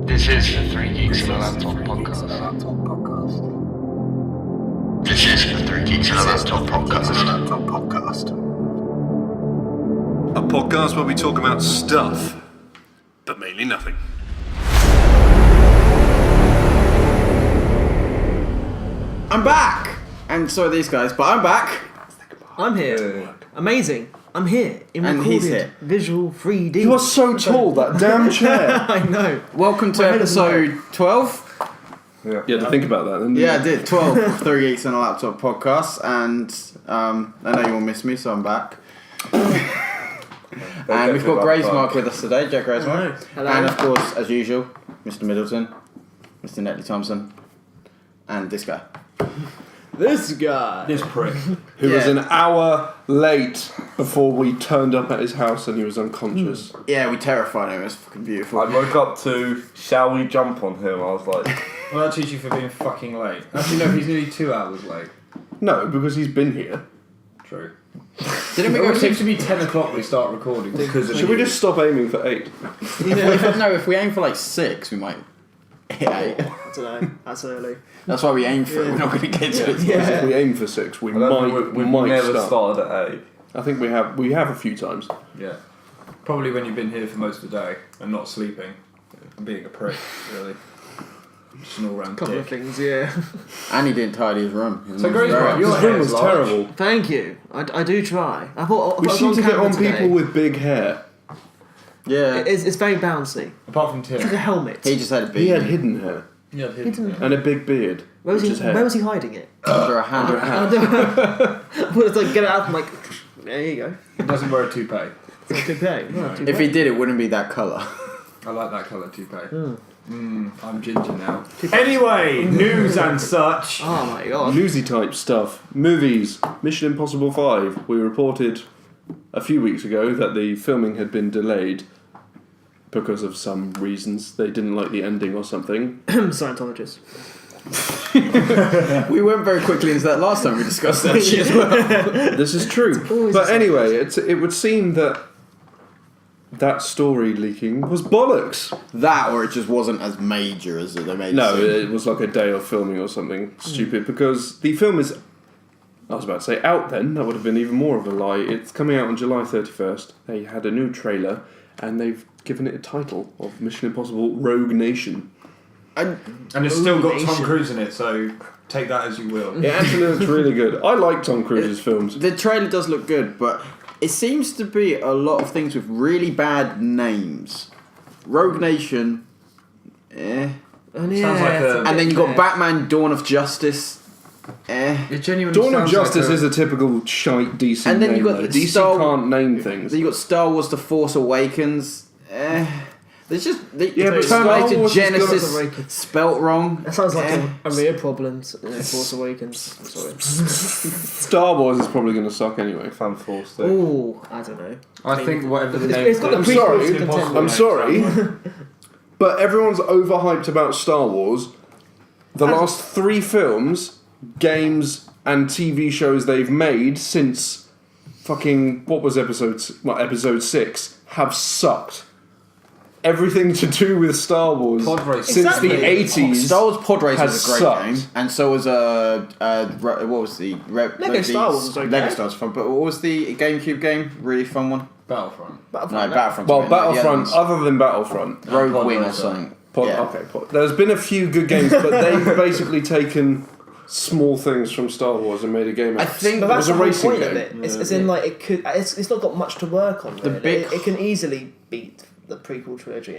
This is the Three Geeks and a Laptop podcast. This is the Three Geeks and a Laptop podcast. A podcast where we talk about stuff, but mainly nothing. I'm back! And so are these guys, but I'm back! I'm here. Amazing. I'm here in And recorded he's here. visual 3D. You are so tall, that damn chair. I know. Welcome to My head is episode 12. You had to think about that, didn't you? Yeah, I did. 12 of Three Geeks and a Laptop podcast. And I know you all miss me, so I'm back. And we've got Graysmark with us today, Jack Graysmark. Hello. And of course, as usual, Mr. Middleton, Mr. Netley Thompson, and this guy. This guy. This prick. Who was Yeah. an hour late before we turned up at his house and he was unconscious. Yeah, we terrified him. It was fucking beautiful. I woke up to, shall we jump on him? I was like, Well, that teaches you for being fucking late. Actually, no, he's nearly 2 hours late. No, because he's been here. True. Didn't we It go always seems 6? to be 10 o'clock we start recording. Because Should we just stop aiming for 8? If we aim for like 6, we might hit 8. I don't know. That's early. That's why we aim for it. We're not going to get to it. If we aim for 6, we I don't think we we've might never start. started at 8. I think we have a few times. Yeah. Probably when you've been here for most of the day and not sleeping. And being a prick, really. Just an all-round Couple of dick. things, yeah. And he didn't tidy his room. So Graysmark, your His hair room is was large. terrible. Thank you. I do try. I thought We seem to get on people with big hair. Yeah. It's very bouncy. Apart from It's like a Tim. helmet. He just had a big He had hidden hair Yeah, and a big beard. Where was which he? is hair. Where was he hiding it? under a hand. I would have like get it out and like. There you go. He doesn't wear a toupee. It's a good pay. If he did, it wouldn't be that colour. I like that colour toupee. I'm ginger now. Anyway, news and such. Oh my god. Newsy type stuff. Movies. Mission Impossible 5. We reported a few weeks ago that the filming had been delayed because of some reasons. They didn't like the ending or something. Scientologist. We went very quickly into that last time we discussed that shit as well. This is true. always But the anyway, it would seem that story leaking was bollocks. That, or it just wasn't as major as they made No, it. it was like a day of filming or something stupid because the film is, I was about to say out then, that would have been even more of a lie. It's coming out on July 31st. They had a new trailer and they've given it a title of Mission Impossible Rogue Nation. And it's still got Tom Nation. Cruise in it, so take that as you will. It actually looks really good. I like Tom Cruise's films. The trailer does look good, but it seems to be a lot of things with really bad names. Rogue Nation, And Sounds like a- and then you got Batman: Dawn of Justice, It genuinely Dawn of sounds Justice like is a typical shite DC And then name. you got though. the DC Star- can't name things. Then you got Star Wars: The Force Awakens. There's just Yeah, but Star Terminator Wars has got- Genesis spelt wrong. That sounds like a real problem. Force Awakens. Sorry. Star Wars is probably going to suck anyway. Fan forced it. Oh, I don't know. I think whatever the It's- name. it's got the I'm prequel sorry. to contend Impossible with. I'm name. sorry, but everyone's overhyped about Star Wars. The last 3 films, games, and TV shows they've made since fucking episode 6 have sucked. Everything to do with Star Wars Pod racing. since Exactly. the 80s. Star Wars Pod Racer has was a great sucked. game, and so was what was the Lego Star Wars was okay. Lego Star Wars fun, but what was the GameCube game? Really fun one. Battlefront. No, Battlefront. Well, Battlefront, other than Battlefront, Rogue Pod Wing or Racer. something. Okay, there's been a few good games, but they've basically taken small things from Star Wars and made a game out of it. think But It that's was the a whole racing point game. of it. It's in like it could. It's not got much to work on. Really. big- It can easily beat the prequel trilogy.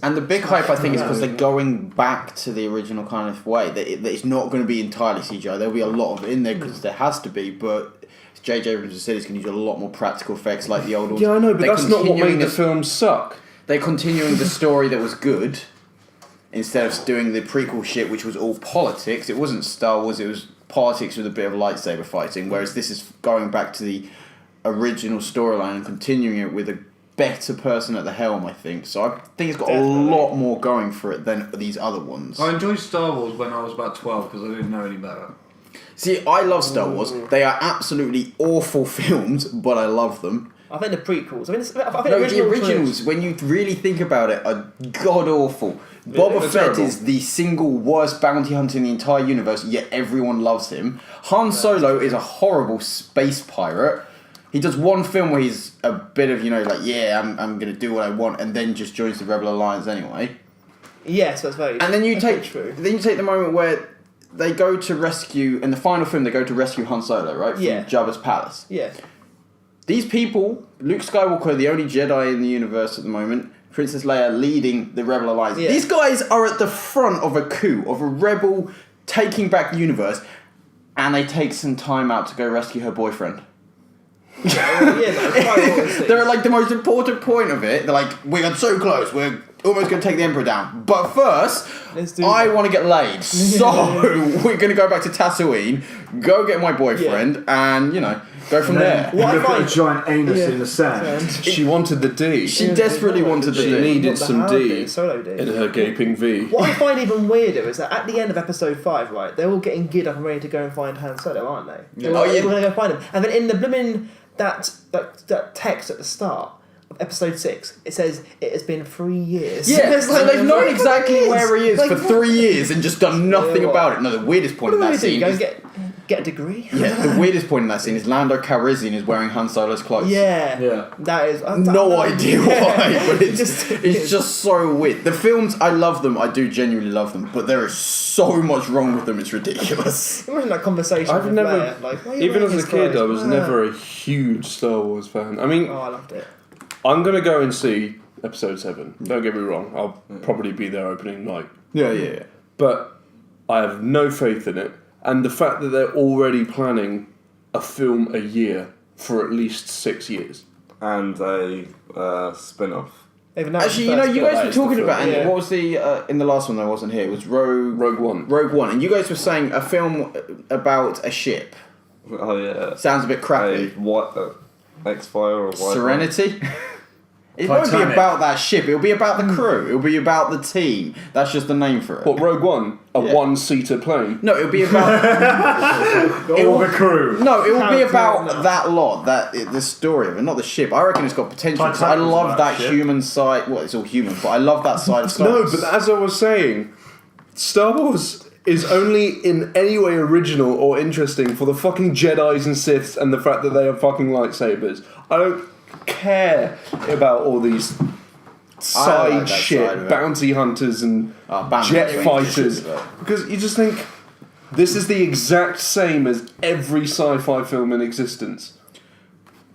And the big hype, I think, is because they're going back to the original kind of way. That it's not going to be entirely CGI. There'll be a lot of it in there because there has to be, but J.J. Abrams has said it's going to use a lot more practical effects like the old ones. Yeah, I know, but They're that's not what continuing made the the- film suck. They're continuing the story that was good instead of doing the prequel shit, which was all politics. It wasn't Star Wars, it was politics with a bit of lightsaber fighting, whereas this is going back to the original storyline and continuing it with a better person at the helm, I think. So I think it's got a lot more going for it than these other ones. I enjoyed Star Wars when I was about 12 because I didn't know any better. See, I love Star Wars. They are absolutely awful films, but I love them. I think the prequels. I think No, the originals, when you really think about it, are god awful. Boba They're Fett terrible. is the single worst bounty hunter in the entire universe, yet everyone loves him. Han Solo is a horrible space pirate. He does one film where he's a bit of, I'm going to do what I want, and then just joins the Rebel Alliance anyway. Yes, that's very. And then you that's take very true. then you take the moment where they go to rescue, in the final film, they go to rescue Han Solo, right? From Yeah. Jabba's palace. Yeah. These people, Luke Skywalker, the only Jedi in the universe at the moment, Princess Leia leading the Rebel Alliance. Yeah. These guys are at the front of a coup, of a rebel taking back the universe, and they take some time out to go rescue her boyfriend. They're at like the most important point of it. They're like, we got so close, we're almost going to take the Emperor down. But first, Let's do I that. want to get laid. So we're going to go back to Tatooine, go get my boyfriend, and, go from there. What I Look at find- a giant anus Yeah. in the sand. She wanted the D. She desperately wanted the She D. needed Not the some hard D bit, Solo D. in her gaping V. What I find even weirder is that at the end of episode 5, right, they're all getting geared up and ready to go and find Han Solo, aren't they? They're Oh, yeah. going to go find him. And then in the blooming that text at the start of episode 6, it says it has been 3 years. Yeah, It's so like, they've known "3 exactly years." where he is Like, for 3 years and just done nothing Yeah, what? about it. No, the weirdest point What in do that they do? scene Go is... and get a degree? Yeah, the weirdest point in that scene is Lando Calrissian is wearing Han Solo's clothes. Yeah. That is... No idea why, but it's Just- just so weird. The films, I love them, I do genuinely love them, but there is so much wrong with them, it's ridiculous. Imagine that conversation I've with never, Leia, like, why are you even wearing as a his kid, I clothes? was never a huge Star Wars fan. I mean, Oh, I loved it. I'm gonna go and see Episode 7. Don't get me wrong, I'll probably be there opening night. Yeah. But I have no faith in it, and the fact that they're already planning a film a year for at least 6 years. And a spin-off. They've announced Actually, the you know, first you bit. guys were talking about, and Yeah. what was the, in the last one that wasn't here, it was Rogue One. Rogue One, and you guys were saying a film about a ship. Oh yeah. Sounds a bit crappy. What? X-Fire or what? Serenity? It won't be Titanic. about that ship, it'll be about the crew, it'll be about the team. That's just the name for it. What, Rogue One? A Yeah. one-seater plane? No, it'll be about... All the crew. No, it will be Character, about no. that lot, the story of it, not the ship. I reckon it's got potential, 'cause I Titanic was love about that ship. human side... Well, it's all human, but I love that side of Star No, Wars. but as I was saying, Star Wars is only in any way original or interesting for the fucking Jedis and Siths and the fact that they have fucking lightsabers. I don't care about all these I like side that shit, side of it. bounty hunters and bounty jet hunters. fighters. Shit, though. Because you just think, this is the exact same as every sci-fi film in existence.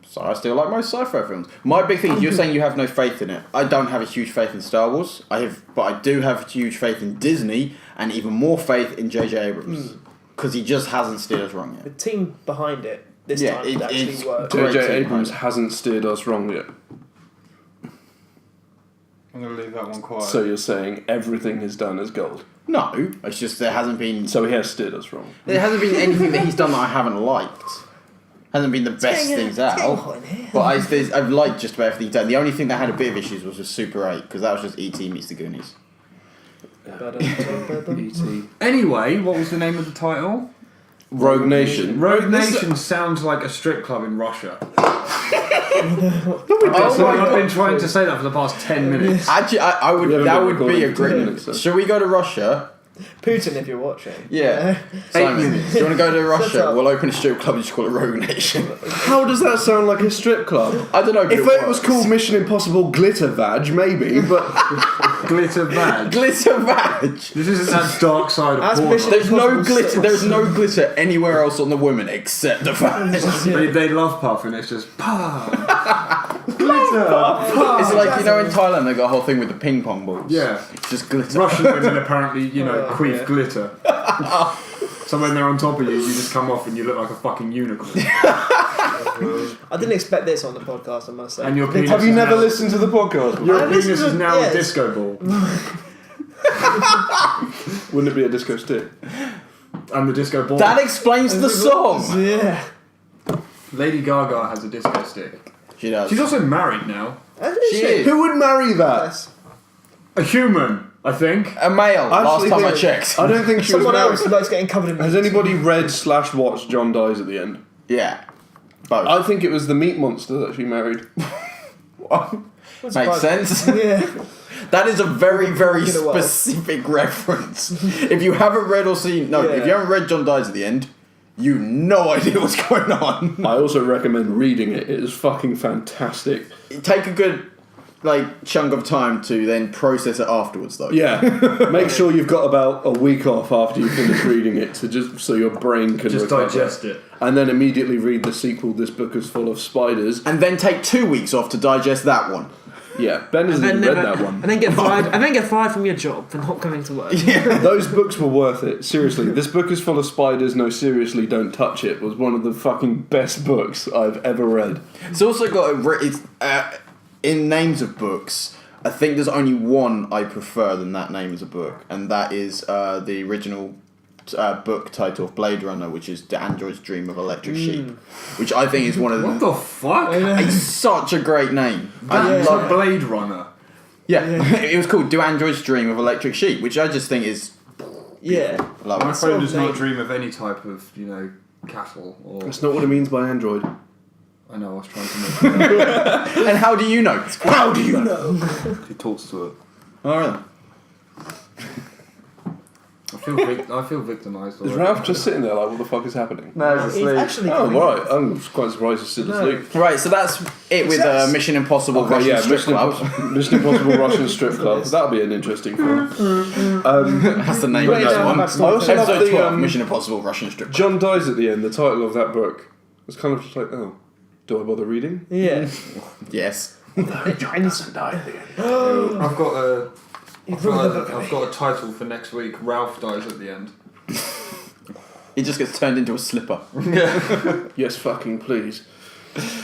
So I still like most sci-fi films. My big thing is you're saying you have no faith in it. I don't have a huge faith in Star Wars. But I do have huge faith in Disney and even more faith in J.J. Abrams because he just hasn't steered us wrong The yet. team behind it this Yeah, time it- actually it's- worked. Great J.J. team Abrams behind it. hasn't steered us wrong yet. I'm going to leave that one quiet. So you're saying everything he's done is gold. No, it's just there hasn't been So he has steered us wrong. there hasn't been anything that he's done that I haven't liked. Hasn't been the best things out. But I've liked just about everything he's done. The only thing that had a bit of issues was with Super 8 because that was just E.T. meets the Goonies. E.T. Anyway, what was the name of the title? Rogue Nation. Rogue This- Nation sounds like a strip club in Russia. Oh I've been trying to say that for the past 10 minutes. Actually, I would. We haven't That been would be a recording for great. 10 minutes, so. Shall we go to Russia? Putin, if you're watching. Yeah. 8 Simon, minutes. do you want to go to Russia? up. We'll open a strip club and just call it Rogue Nation. How does that sound like a strip club? I don't know. But If it was called Mission Impossible Glitter Vag, maybe, but Glitter bad. Glitter Vag. This isn't that dark side of That's porn. Mission- There's no Impossible glitter. six. There's no glitter anywhere else on the women except the Vag. They love puff and it's just pah. Glitter. It's like, you know, in Thailand they got a whole thing with the ping pong balls. Yeah. It's just glitter. Russian women apparently, Oh, queef yeah. glitter. So when they're on top of you, you just come off and you look like a fucking unicorn. I didn't expect this on the podcast, I must say. And your penis have you is never now, listened to the podcast? Your I penis listened is to- now yes. a disco ball. Wouldn't it be a disco stick? And the disco ball. That explains the song. Yeah. Lady Gaga has a disco stick. She does. She's also married now. She is. Who would marry that? Yes. A human, I think. A male. Last actually time I think- checked. I don't think she was Someone married. else who likes getting covered in Has anybody read / watched John Dies at the End? Yeah. Both. I think it was the meat monster that she married. Makes sense. Yeah. That is a very, very In a world. specific reference. If you haven't read or seen, if you haven't read John Dies at the End, you've no idea what's going on. I also recommend reading it. It is fucking fantastic. Take a good chunk of time to then process it afterwards, though. Yeah, make sure you've got about a week off after you finish reading it to just so your brain can Just recover. digest it. And then immediately read the sequel. This book is full of spiders. And then take 2 weeks off to digest that one. Yeah, Ben hasn't even read that one. And then get fired from your job for not coming to work. Those books were worth it. Seriously, this book is full of spiders. No, seriously, don't touch it. Was one of the fucking best books I've ever read. It's also got in names of books. I think there's only one I prefer than that name as a book, and that is the original book title of Blade Runner, which is The Android's Dream of Electric Sheep, which I think is one of What the fuck? It's such a great name. I Like love. Blade Runner. Yeah, it was called Do Android's Dream of Electric Sheep, which I just think is Yeah. love. My it. phone does name. not dream of any type of, cattle or. That's not what it means by Android. I know, I was trying to make it. And how do you know? How do you know? He talks to it. All right. I feel victimised. Is Ralph just sitting there like, what the fuck is happening? No, It's actually Oh, pretty right. I'm quite surprised he's still asleep. Right, so that's it with Yes. Mission Impossible Okay, Russian yeah, Strip Mission Club. Impossible, Mission Impossible Russian Strip Club. That'll be an interesting film. That's the name Wait, of this no, one. that's I also love Episode 12, the Mission Impossible Russian Strip Club. John Dies at the end. The title of that book was kind of just like, oh, do I bother reading? Yeah. Yes. John doesn't die at the end. I've got a title for next week. Ralph dies at the end. He just gets turned into a slipper. Yes, fucking please.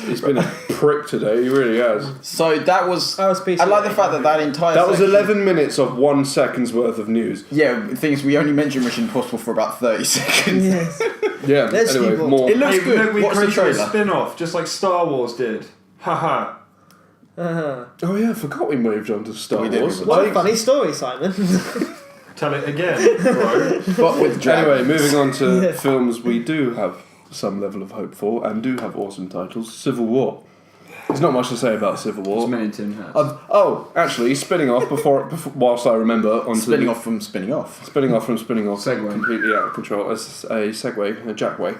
He's been a prick today. He really has. So that was. That was PC. I like the fact that entire. That was section- 11 minutes of 1 second's worth of news. Yeah, the thing is, we only mentioned Mission Impossible for about 30 seconds. Yes. Yeah. Let's anyway, keep on. more. It looks Hey, good. look, we What's the created a trailer? spin-off, just like Star Wars did. Haha. Oh yeah, I forgot we moved on to Star We did, Wars. we What a Like- funny story, Simon. Tell it again, bro. But with dragons. Anyway, moving on to Yeah. films we do have some level of hope for and do have awesome titles. Civil War. There's not much to say about Civil War. It's men in tin hats. Actually, spinning off whilst I remember onto Spinning off from spinning off. Spinning off from spinning off. Segue. Completely out of control. As a segue, a jackway.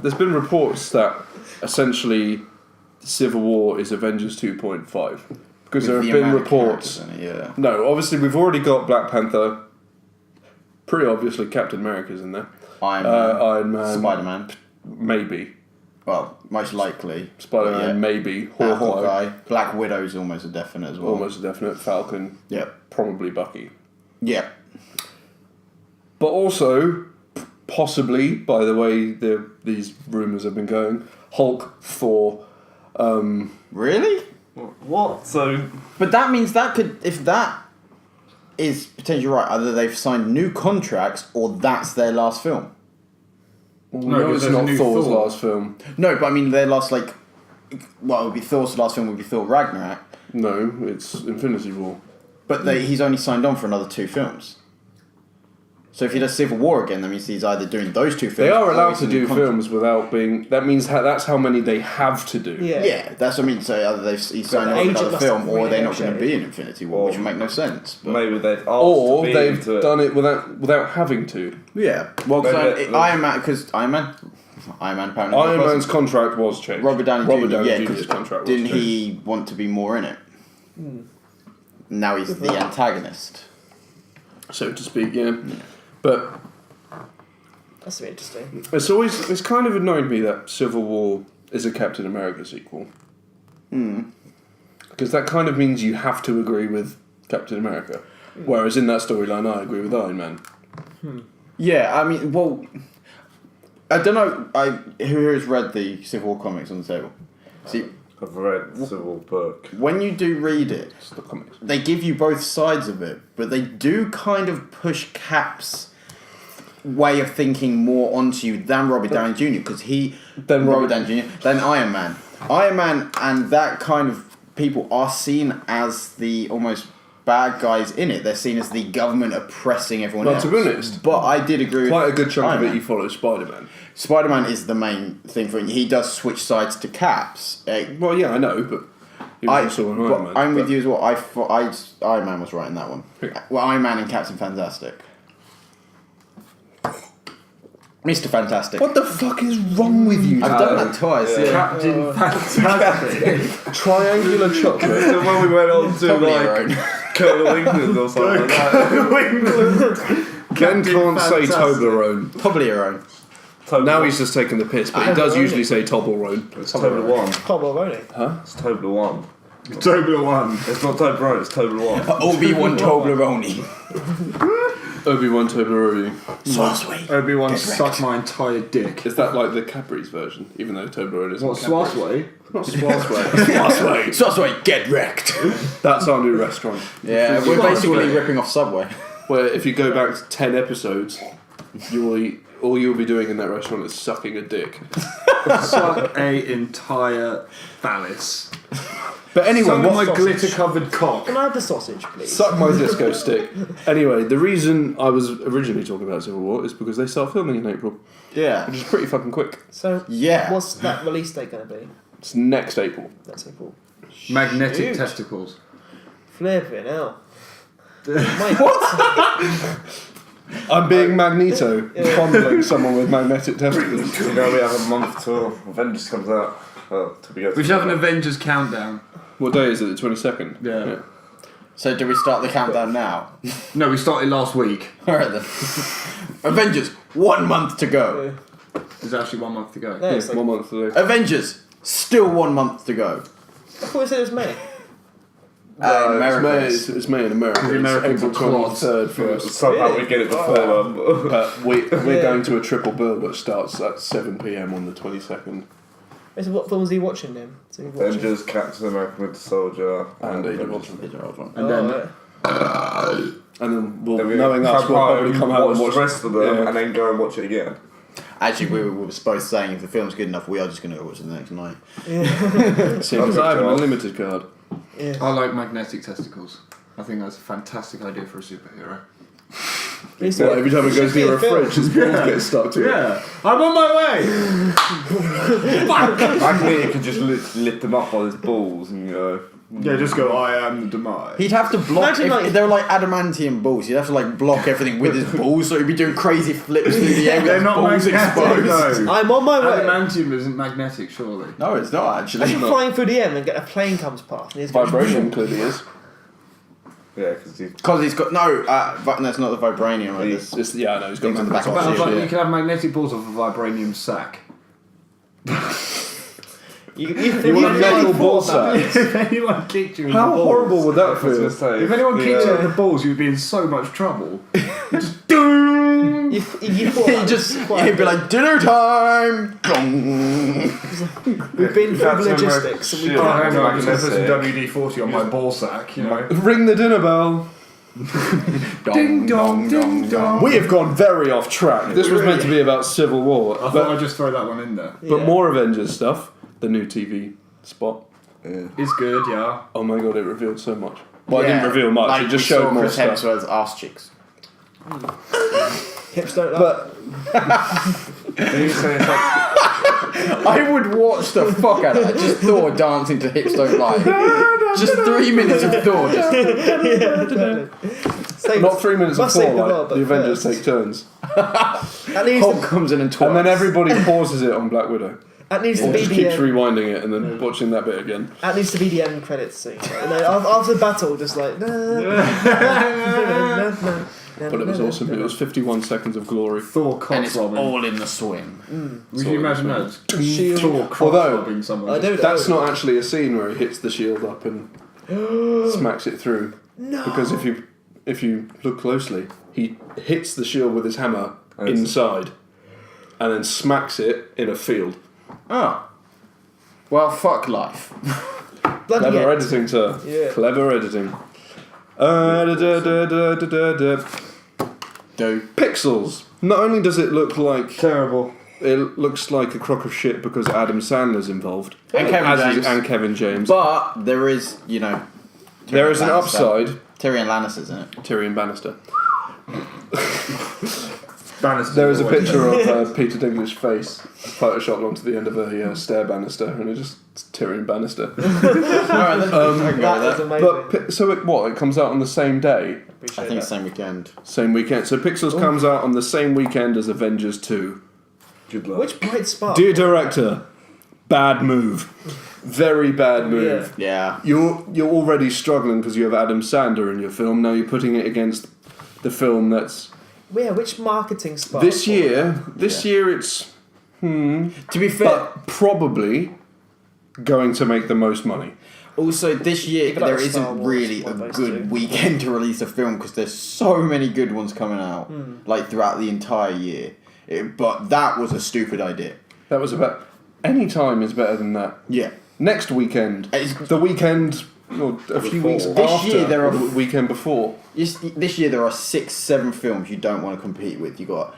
There's been reports that essentially Civil War is Avengers 2.5 because there have With the been amount of reports. characters in it, yeah. No, obviously we've already got Black Panther. Pretty obviously, Captain America's in there. Iron Man. Spider-Man. Maybe. Well, most likely. Spider-Man, Yeah. maybe. Hawkeye. Black Widow's almost a definite as well. Almost a definite. Falcon. Yeah. Probably Bucky. Yeah. But also, possibly, by the way these rumours have been going, Hulk, Thor. Really? What? So, But that means that could, if that is potentially right, either they've signed new contracts or that's their last film. Well, No, no, because it's there's a not new Thor's Thor. last film. No, but I mean their last it would be Thor's last film would be Thor Ragnarok, No, it's Infinity War. but he's only signed on for another 2 films. So if he does Civil War again, that means he's either doing those 2 films. They are or allowed he's to a new do contract. films without being. That means that's how many they have to do. Yeah. Yeah, that's what I mean. So either he's signed the on for agent another must film, have or they're not renegotiated. going to be in Infinity War, which would make no sense. But maybe they've asked Or to be they've into done it without having to. yeah, well, Maybe- Iron Man, because Iron Man apparently. Iron Man's contract was changed. Robert Downey Jr. Yeah, Jr.'s 'cause contract was didn't changed. he want to be more in it? Now he's the antagonist. So to speak, yeah. But That's really interesting. it's kind of annoyed me that Civil War is a Captain America sequel. Because that kind of means you have to agree with Captain America. Whereas in that storyline, I agree with Iron Man. Yeah, I mean, well, I don't know. Who has read the Civil War comics on the table? See, I've read the Civil book. when you do read it, It's the comics. they give you both sides of it, but they do kind of push Cap's way of thinking more onto you than Robert Downey Jr. because Robert Downey Jr. than Iron Man. Iron Man and that kind of people are seen as the almost bad guys in it. They're seen as the government oppressing everyone Well, else. to be honest, But I did agree quite a with good chunk Iron of it Man. you follow Spider-Man. Spider-Man is the main thing for him. He does switch sides to Caps. Well, yeah, I know, but he was also an Iron Man. I'm with but- you as well. Iron Man was right in that one. Yeah. Well, Iron Man and Captain Fantastic. Mr. Fantastic. What the fuck is wrong with you? I've done that twice. Yeah. Captain Fantastic. Triangular chocolate. So when we went on to Toblerone. Colonel England or something like that. Ken can't say Fantastic. Toblerone. Toblerone. Now he's just taking the piss, but he does usually say Toblerone. It's Toblerone. Toblerone. It's Toblerone. Toblerone. It's not Toblerone, it's Toblerone. Obi-Wan Toblerone. Obi-Wan Toblerone. Swasway. Obi-Wan sucked my entire dick. Is that like the Cadbury's version? Even though Toblerone isn't What, Cadbury's. Swasway? Not Swasway. Swasway. Swasway, get wrecked. That's our new restaurant. Yeah, we're Swasway. basically ripping off Subway. Where if you go back to 10 episodes, you will eat, all you'll be doing in that restaurant is sucking a dick. Suck a entire phallus. But anyway, Suck what my sausage? glitter-covered cock. Can I have the sausage, please? Suck my disco stick. Anyway, the reason I was originally talking about Civil War is because they start filming in April, Yeah. which is pretty fucking quick. So, Yeah. what's that release date going to be? It's next April. That's April. Magnetic Shoot. testicles. Flipping hell. Mate, what? I'm being Magneto, fondling someone with magnetic testicles. You know, we have a month till Avengers comes out. Well, till we go to We should have an Avengers countdown. What day is it? The 22nd? Yeah. So do we start the countdown now? No, we started last week. Alright then. Avengers, 1 month to go. There's actually 1 month to go. No, it's like, 1 month today. Avengers, still 1 month to go. I thought you said it was May. America. It's May in America. The Americans It's are April clods. 23rd for us. Somehow Really? we get it before them. But we're Yeah. going to a triple bill which starts at 7 p.m. on the 22nd. So what films are you watching then? So you're watching- Avengers, Captain America, Winter Soldier, And Age of Avengers. Ultron. And then right. And then we'll, Then we knowing us, we'll probably come out and watch the rest of them Yeah. and then go and watch it again. Actually, we were both saying if the film's good enough, we are just going to go watch it the next night. See, because I have an unlimited card. Yeah. I like magnetic testicles. I think that's a fantastic idea for a superhero. It's What, every time it goes be near a a film. fridge, his balls get stuck to it. Yeah, I'm on my way. Magneto could just lift them up on his balls and go. Yeah, just go. I am the demise. He'd have to block. Imagine, like- If they were like adamantium balls, he'd have to like block everything with his balls, so he'd be doing crazy flips through the air with They're his not balls magnetic exposed. though. I'm on my way. Adamantium isn't magnetic, surely. No, it's not actually. Imagine flying through the air and get a plane comes past. And he's going, Vibration clearly is. Yeah, because he. Because he's got no. That's not the vibranium. Right? He's- This- Yeah, I know, he's got Things on the magnetic back of But his shit. shit. you can have magnetic balls off a vibranium sack. You want a metal ball sack? If anyone kicked you in How the balls, horrible would that I was gonna feel? say, If anyone kicked you yeah. in the balls, you'd be in so much trouble. You He just. He'd be like dinner time. Gong. we've been through Captain logistics. And we America, Oh, can't. hang on, I can put some Magnetic. WD-40 on my ball sack, you know. Ring the dinner bell. Ding dong dong dong. We have gone very off track. This was meant to be about Civil War, I thought but, I'd just throw that one in there. but Yeah. more Avengers stuff. The new TV spot. It's good, yeah. Oh my god, it revealed so much. Well, it Yeah, didn't reveal much. like it just we saw showed more Chris stuff. Hemsworth's ass cheeks. Hips don't lie. But Did you say it's like, I would watch the fuck out of that. Just Thor dancing to Hips Don't Lie. Just 3 minutes of Thor. Just Save- not 3 minutes must of save four, the like world, but the Avengers first. take turns. That needs Hulk to, comes in and twats. And then everybody pauses it on Black Widow. that needs to Or be just the keeps rewinding it and then watching that bit again. that needs to be the end credits scene. And then after the battle, just like. But it was awesome. It was 51 seconds of glory. Thor And it's cock-throbbing. all in the swing. Would you imagine that? Shield. Thor Although, cock-throbbing someone. I don't That's know. not actually a scene where he hits the shield up and smacks it through. No. Because if you look closely, he hits the shield with his hammer inside and then smacks it in a field. Oh. Well, fuck life. Bloody Clever end. editing, sir. Yeah. Clever editing. Pixels. Not only does it look like terrible. it looks like a crock of shit because Adam Sandler's involved And Kevin as is- James. and Kevin James. But there is, you know. There is an Lannister upside Tyrion Lannister's in it. Tyrion Bannister. Bannister. There is a picture of Peter Dinklage's face photoshopped onto the end of a stair banister, and it's just Tyrion Bannister. Alright, then That is amazing. It comes out on the same day? I think same weekend. Same weekend. So Pixels comes out on the same weekend as Avengers 2. Good luck. Which bright spark? Dear director, bad move. Very bad move. Yeah. You're already struggling because you have Adam Sandler in your film. Now you're putting it against the film that's... Yeah, which marketing spark? This year it's... To be fair, But probably going to make the most money. also this year Even like there Star isn't Wars, really one a of those good two. weekend to release a film because there's so many good ones coming out, like throughout the entire year. But that was a stupid idea. That was about... Any time is better than that. Yeah. Next weekend. It's- The weekend... Or a few weeks This after year there are- the weekend before. This year there are 6-7 films you don't want to compete with. You got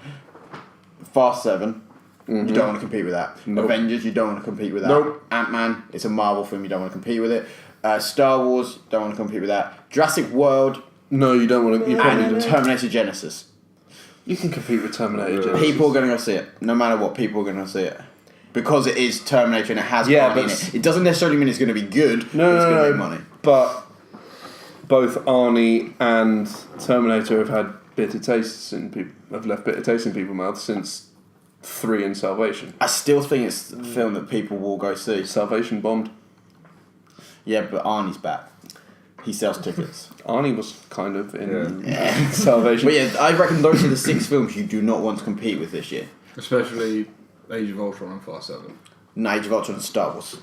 Fast 7. You don't want to compete with that. Nope. Avengers, you don't want to compete with that. Nope. Ant-Man, it's a Marvel film, you don't want to compete with it. Star Wars, don't want to compete with that. Jurassic World, No, you don't want to... You probably and don't. Terminator Genesis. You can compete with Terminator Genesis. People are going to go see it. No matter what, people are going to see it. Because it is Terminator and it has Yeah, money in but it. It doesn't necessarily mean it's going to be good, but it's No, going to no, make money. but both Arnie and Terminator have had bitter tastes in people. Have left bitter tastes in people's mouths since 3 and Salvation. I still think it's the film that people will go see. Salvation bombed. Yeah, but Arnie's back. He sells tickets. Arnie was kind of in Yeah. Salvation. But yeah, I reckon those are the 6 films you do not want to compete with this year. Especially Age of Ultron and Fast 7. Age of Ultron and Star Wars.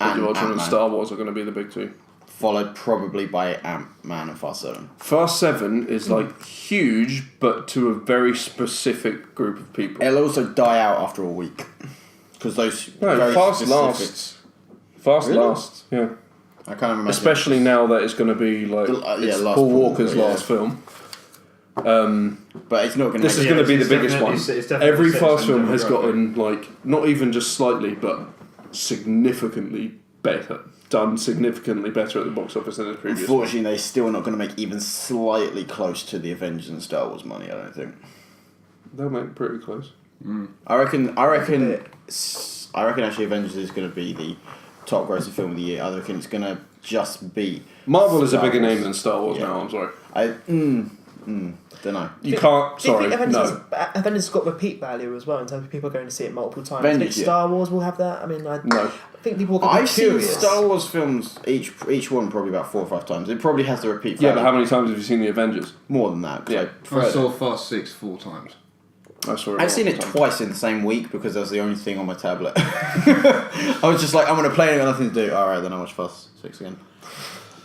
Age of Ultron and Ant-Man. Star Wars are going to be the big 2. Followed probably by Ant-Man and Fast 7. Fast 7 is like huge, but to a very specific group of people. It'll also die out after a week. Because those No, very Fast specific- lasts. Fast Really? lasts, yeah. I can't remember. Especially now that it's going to be like it's last Paul Paul Walker's Walker, last film. But it's not going to This is make going to be the it's biggest definitely- one. it's definitely Every set Fast some film has demographic. gotten like not even just slightly, but significantly better. Done significantly better at the box office than the previous. one. Unfortunately, they're still not going to make even slightly close to the Avengers and Star Wars money, I don't think. They'll make pretty close. I reckon actually Avengers is going to be the top grossing film of the year. I reckon it's going to just be Marvel is a Star bigger Wars. name than Star Wars Yeah. now. I'm sorry. I don't know. You can't. Do you Sorry, think no. Avengers got repeat value as well in terms of people going to see it multiple times? Avengers, I think yeah. Star Wars will have that. I mean, I think people are going to be I've seen curious. Star Wars films each one probably about 4 or 5 times. It probably has the repeat Yeah, value. but how many times have you seen the Avengers? More than that. 'Cause Yeah. I saw Fast 6 4 times. I saw it. I've seen all it the time. twice in the same week because that was the only thing on my tablet. I was just like, I'm going to play it, I got nothing to do. Alright, then I watch Fast 6 again.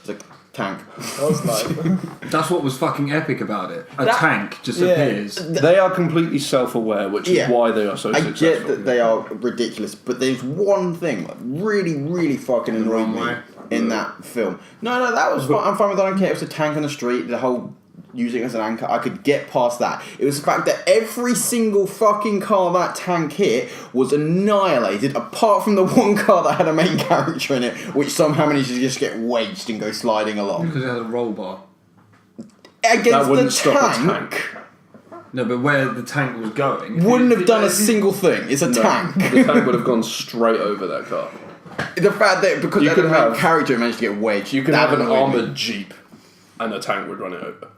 It's a tank. I was like, That's what was fucking epic about it. A That- tank just yeah. appears. They are completely self-aware, which Yeah. is why they are so I successful. get that they are ridiculous, but there's one thing that really, really fucking The annoyed wrong me way? in that film. No, that was fine. I'm fine with that. I don't care. It was a tank on the street, the whole using it as an anchor. I could get past that. It was the fact that every single fucking car that tank hit was annihilated, apart from the one car that had a main character in it, which somehow managed to just get wedged and go sliding along. Because it had a roll bar. Against that wouldn't the stop a tank. No, but where the tank was going. Wouldn't have done a single thing. It's a No, tank. the tank would have gone straight over that car. The fact that because You it had could a main have- character, it managed to get wedged. You can that have an annoyed me. armoured jeep, and a tank would run it over.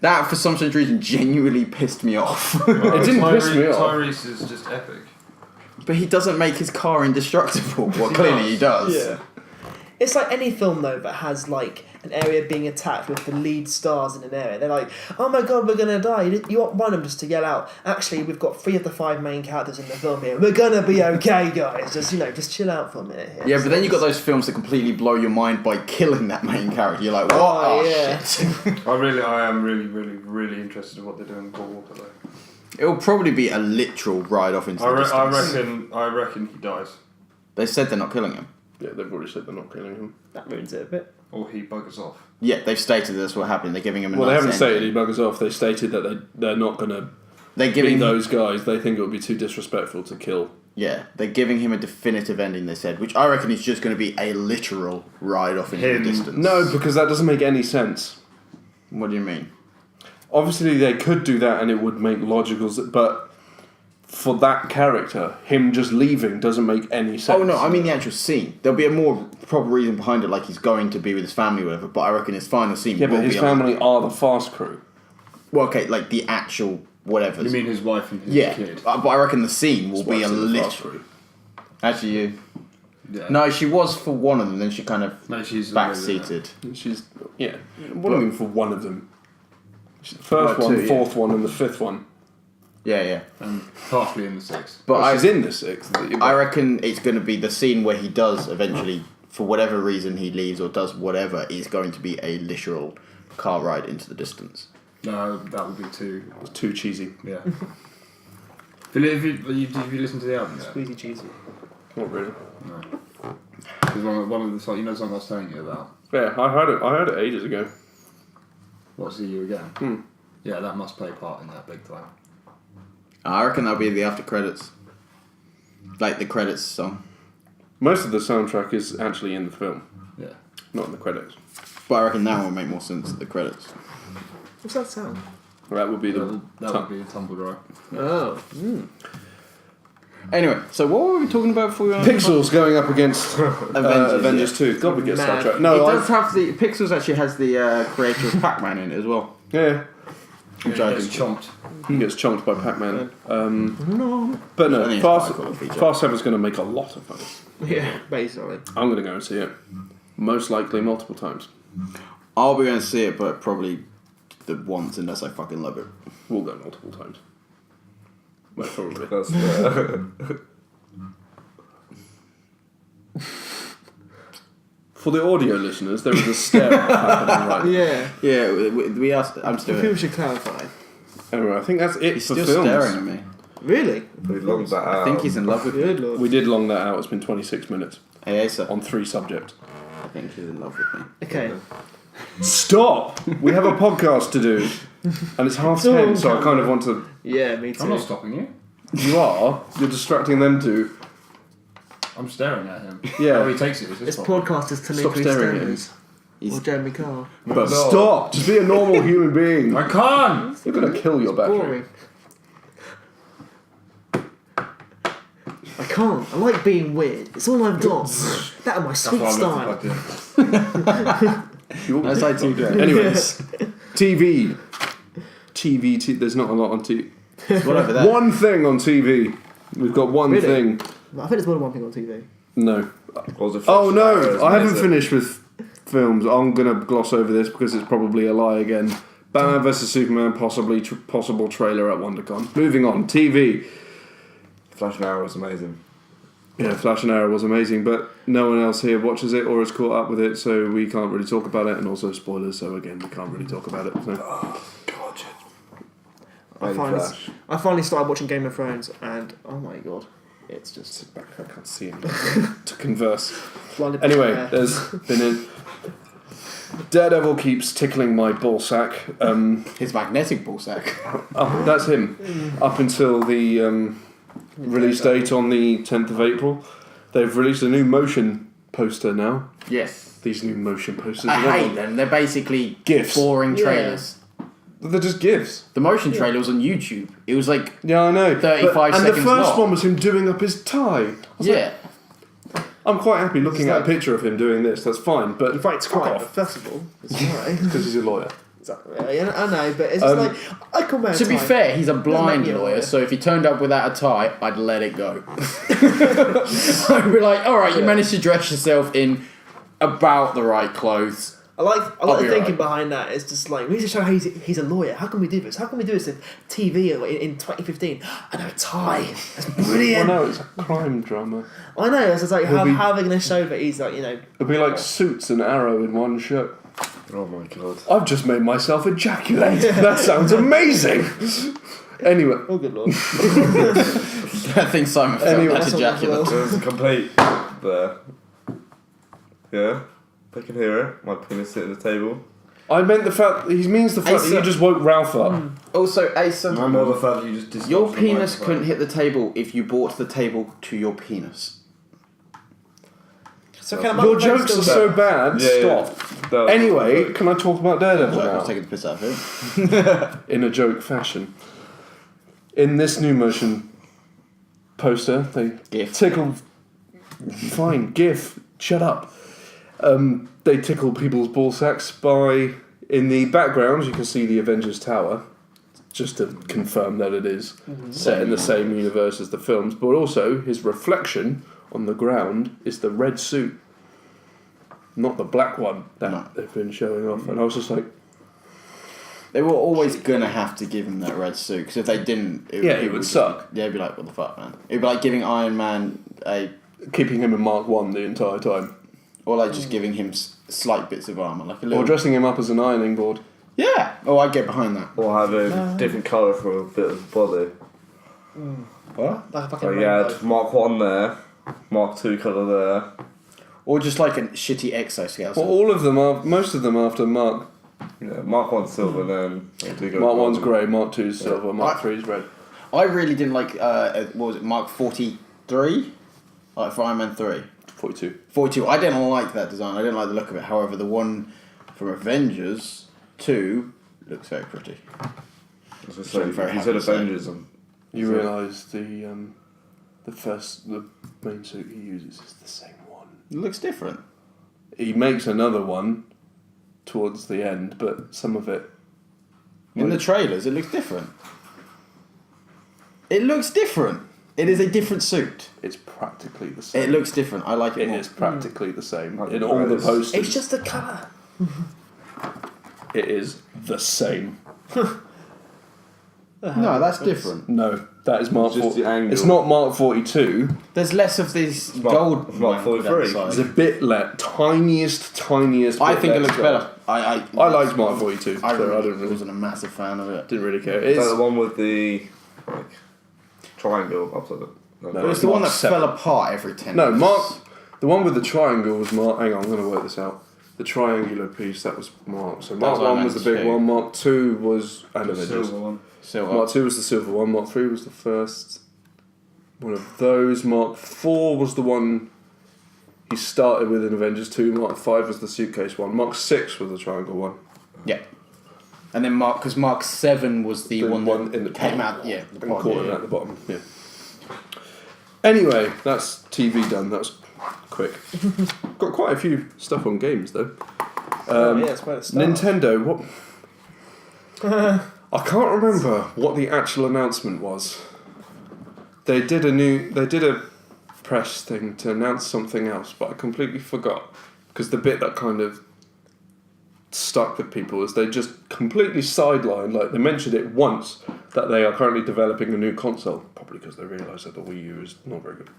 That, for some strange reason, genuinely pissed me off. It didn't piss me off. Tyrese is just epic. But he doesn't make his car indestructible. Well, He clearly does. he does. yeah. It's like any film though that has like an area being attacked with the lead stars in an area. They're like, oh my god, we're gonna die. You want one of them just to yell out, actually, we've got 3 of the 5 main characters in the film here. We're gonna be okay, guys. Just chill out for a minute here. Yeah, but then you got those films that completely blow your mind by killing that main character. You're like, what? Oh, Oh, yeah. shit. I am really interested in what they're doing with Paul Walker though. It'll probably be a literal ride off into the distance. I reckon he dies. They said they're not killing him. Yeah, they've already said they're not killing him. That ruins it a bit. Or he buggers off. Yeah, they've stated that's what happened. They're giving him a Well, they nice haven't ending. stated he buggers off. They stated that they're not going to They're be giving those guys. They think it would be too disrespectful to kill. Yeah, they're giving him a definitive ending, they said, which I reckon is just going to be a literal ride off into Him- the distance. No, because that doesn't make any sense. What do you mean? Obviously, they could do that and it would make logical sense, but for that character, him just leaving doesn't make any sense. Oh no, I mean the actual scene. There'll be a more proper reason behind it, like he's going to be with his family or whatever, but I reckon his final scene Yeah, will but his be family are the Fast Crew. well, okay, like the actual whatever. You mean his wife and his yeah, kid? but I reckon the scene will His be a wife's in the Fast little... Crew. Actually, you... Yeah. No, she was for one of them, then she kind of No, she's backseated. She's, yeah, what do you mean for one of them? She's the first Well, one, two, yeah. fourth one, and the fifth one. Yeah, yeah. And partially in the 6th. But Well, she's in the sixth. I reckon it's going to be the scene where he does eventually, for whatever reason he leaves or does whatever, is going to be a literal car ride into the distance. No, that would be too. It's too cheesy. Yeah. Did you listen to the album yet? Squeezy cheesy. Not really. No. Because one of the songs, you know the song I was telling you about? Yeah, I heard it ages ago. What's the You Again? Hmm. Yeah, that must play part in that big time. I reckon that'll be the after credits. Like the credits song. Most of the soundtrack is actually in the film, Yeah. not in the credits. But I reckon that will make more sense than the credits. What's that sound? That would be the That would be a tumble dry. Oh. Anyway, so what were we talking about before we went Pixels going up against Avengers 2. God, we get Mad. sidetracked. It No, does have the... Pixels actually has the creator of Pac-Man in it as well. yeah, Which I It's think... chomped. he gets chomped by Pac-Man. No. But I no, think it's Fast quite a cool feature. 7's going to make a lot of money. Yeah, basically. I'm going to go and see it. Most likely multiple times. I'll be going to see it, but probably the once unless I fucking love it. We'll go multiple times. Well, probably. That's For the audio listeners, there is a stare happening right now. Yeah. Yeah, we asked... I'm still People here. should clarify. Anyway, I think that's it He's for still films. staring at me. Really? we longed that out. I think he's in love with me. Good lord. We did long that out. It's been 26 minutes Hey, Asa. on 3 subjects. I think he's in love with me. Okay. Stop! We have a podcast to do, and it's half all 10, so I camera. kind of want to. Yeah, me too. I'm not stopping you. You are. You're distracting them too. I'm staring at him. Yeah. How he takes it is his This problem. podcast is to Stop Nicholas staring at him. Stanners. Or Jeremy Carr. But stop! Just be a normal human being. I can't! You're gonna kill your battery. Boring. I can't. I like being weird. It's all I've got. That and my sweet That's why style. I'm plugged in. That's like two days. Anyways, TV. There's not a lot on TV. Whatever that. One thing on TV. We've got one Really? thing. I think there's more than one thing on TV. No. Was it Oh Flash no! Arrows, I haven't is it? finished with films. I'm gonna gloss over this because it's probably a lie again. Batman vs Superman, possible trailer at WonderCon. Moving on. TV. Flash and Arrow was amazing. Yeah, Flash and Arrow was amazing, but no one else here watches it or has caught up with it, so we can't really talk about it. And also spoilers, so again, we can't really talk about it. So. God, I finally started watching Game of Thrones, and oh my god, it's just Sit back, I can't see anything to converse. blinded. Anyway, Yeah. there's been a Daredevil keeps tickling my ballsack. His magnetic ballsack. Oh, that's him. Up until the release date on the 10th of April. They've released a new motion poster now. Yes. These new motion posters. I hate them. They're basically GIFs. boring Yeah. trailers. They're just GIFs. The motion trailer was on YouTube. It was like, Yeah, I know. 35 and seconds the first long. one was him doing up his tie. yeah. I'm quite happy looking It's at a like- picture of him doing this. That's fine, but He fights fuck crime, off. but first of all, it's alright. Because he's a lawyer. Yeah, I know, but it's just like I come back. To be fair, he's a blind make me a lawyer, lawyer. so if he turned up without a tie, I'd let it go. I'd be like, alright, you managed to dress yourself in about the right clothes. I like I'll the be thinking alright. behind that. It's just like we need to show how he's a lawyer. How can we do this? How can we do this in TV in 2015? I know a tie. That's Well, brilliant. no, it's a crime drama. I know. It's just like He'll be- how are they going to show that he's like It'll be like Suits and Arrow in one show. Oh my god. I've just made myself ejaculate. That sounds amazing. Anyway, oh good lord. I think Simon felt Anyway, that that's ejaculate. what There's a complete there. Yeah? They can hear it. My penis sitting at the table. I meant the fact. He means the fact that you just woke Ralph up. Also, Asa, I'm more the fact that you just dislodged your the penis microphone. couldn't hit the table if you brought the table to your penis. So can Your jokes are so bad. Yeah, yeah. Stop. Anyway, can I talk about Daredevil I was now? taking the piss out of him. In a joke fashion. In this new motion poster, they GIF. tickle. Fine, GIF. Shut up. They tickle people's ball sacks by. In the background, you can see the Avengers Tower, just to confirm that it is set in the same universe as the films. But also, his reflection on the ground is the red suit, not the black one that they've been showing off. And I was just like, they were always gonna have to give him that red suit because if they didn't, it would suck. Yeah, it'd be like, what the fuck, man? It'd be like giving Iron Man keeping him in Mark 1 the entire time. or like just giving him slight bits of armor, like a little. Or dressing him up as an ironing board. Yeah. Oh, I'd get behind that. Or have a different colour for a bit of body. What? Like a fucking So you rainbow. had Mark 1 there, Mark 2 colour there. Or just like a shitty exoskeleton. Well, all of them are, most of them after Mark. Yeah, Mark 1's silver, then they do go Mark 1's gold. grey, Mark 2's silver, Mark 3's red. I really didn't like. What was it? Mark 43. Like for Iron Man 3. 42. 42. I didn't like that design. I didn't like the look of it. However, the one from Avengers 2 looks very pretty. I was gonna say, I'm very if you happy said to say. Avengers, You realise the main suit he uses is the same one. It looks different. He makes another one towards the end, but some of it. In the trailers, it looks different. It looks different. It is a different suit. It's practically the same. It looks different. I like it It more. is practically the same. Like In the all the brothers. posters, It's just a colour. it is the same. No, that's different. No, that is Mark. It's just the angle. It's not Mark 42. There's less of this Mark- gold Mark one down 43. the side. It's a bit tiniest. I bit think it less looks gold. better. I liked Mark 42. I so I really wasn't a massive fan of it. didn't really care. is that It's, the one with the like triangle upside it? No, It was the one that Mark 7. fell apart every 10 No, minutes. Mark. The one with the triangle was Mark. Hang on, I'm going to work this out. The triangular piece, that was Mark. So Mark was Iron 1 was the Man big 2. one. Mark 2 was The Avengers. silver one. Silver. Mark 2 was the silver one. Mark 3 was the first one of those. Mark 4 was the one he started with in Avengers 2. Mark 5 was the suitcase one. Mark 6 was the triangle one. Yeah. And then because Mark 7 was the one that in the came pod. out, yeah. The And pod, caught yeah. it at the bottom. Yeah. Anyway, that's TV done. That was quick. Got quite a few stuff on games though. Yeah, it's where it starts. Nintendo, what? I can't remember what the actual announcement was. They did a press thing to announce something else, but I completely forgot. Because the bit that kind of stuck with people is they just completely sidelined, like they mentioned it once, that they are currently developing a new console. Probably because they realised that the Wii U is not very good.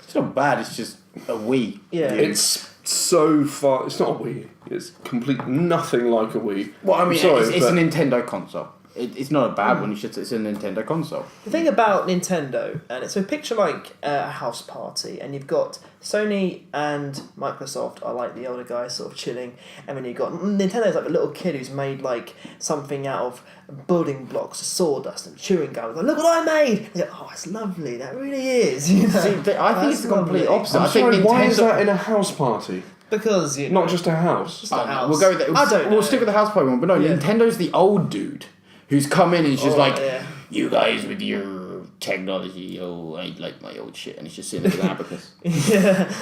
It's not bad, it's just a Wii. Yeah. It's so far. It's not a Wii. It's complete nothing like a Wii. Well, I mean, I'm sorry, it's a but- Nintendo console. It's not a bad one, it's a Nintendo console. The thing about Nintendo, and so picture like a house party, and you've got Sony and Microsoft are like the older guys sort of chilling, and then you've got Nintendo's like a little kid who's made like something out of building blocks, sawdust and chewing gum. Like, look what I made! And you're like, oh, it's lovely. That really is. You know? See, I think That's it's the complete lovely. opposite. I'm I think sorry, why is Nintendo- that in a house party? Because you know, Not just a house. just a house. We'll go with that. I don't know. We'll stick with the house party one, but no, Yeah. Nintendo's the old dude who's come in and he's just Oh, like, yeah. you guys with your technology, oh, I like my old shit, and he's just sitting there with an abacus. Yeah,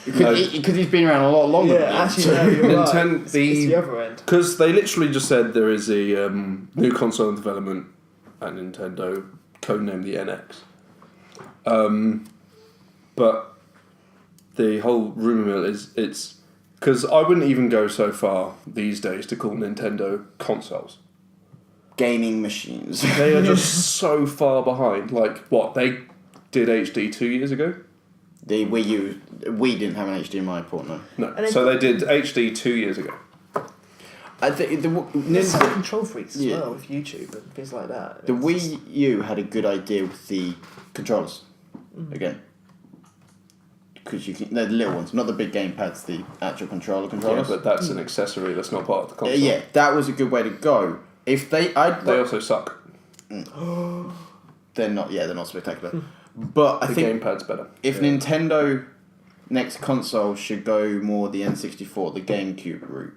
Because he's been around a lot longer than yeah. you. Actually, no, you're right. Nintendo- It's the other end. Because they literally just said there is a new console in development at Nintendo, codenamed the NX. But the whole rumour mill is it's because I wouldn't even go so far these days to call Nintendo consoles. Gaming machines. They are just so far behind. Like what they did HD 2 years ago. The Wii U, we didn't have an HDMI port, no. No, And so they did HD 2 years ago. I think There's some control freaks as Yeah. well with YouTube and things like that. the It's just- Wii U had a good idea with the controllers. Again. Because you can, they're the little ones, not the big gamepads, the actual Yeah, controllers. but that's an accessory. That's not part of the console. Yeah, that was a good way to go. If they, They also suck. they're not spectacular. But I The think gamepad's better. if Nintendo next console should go more the N64, the GameCube route.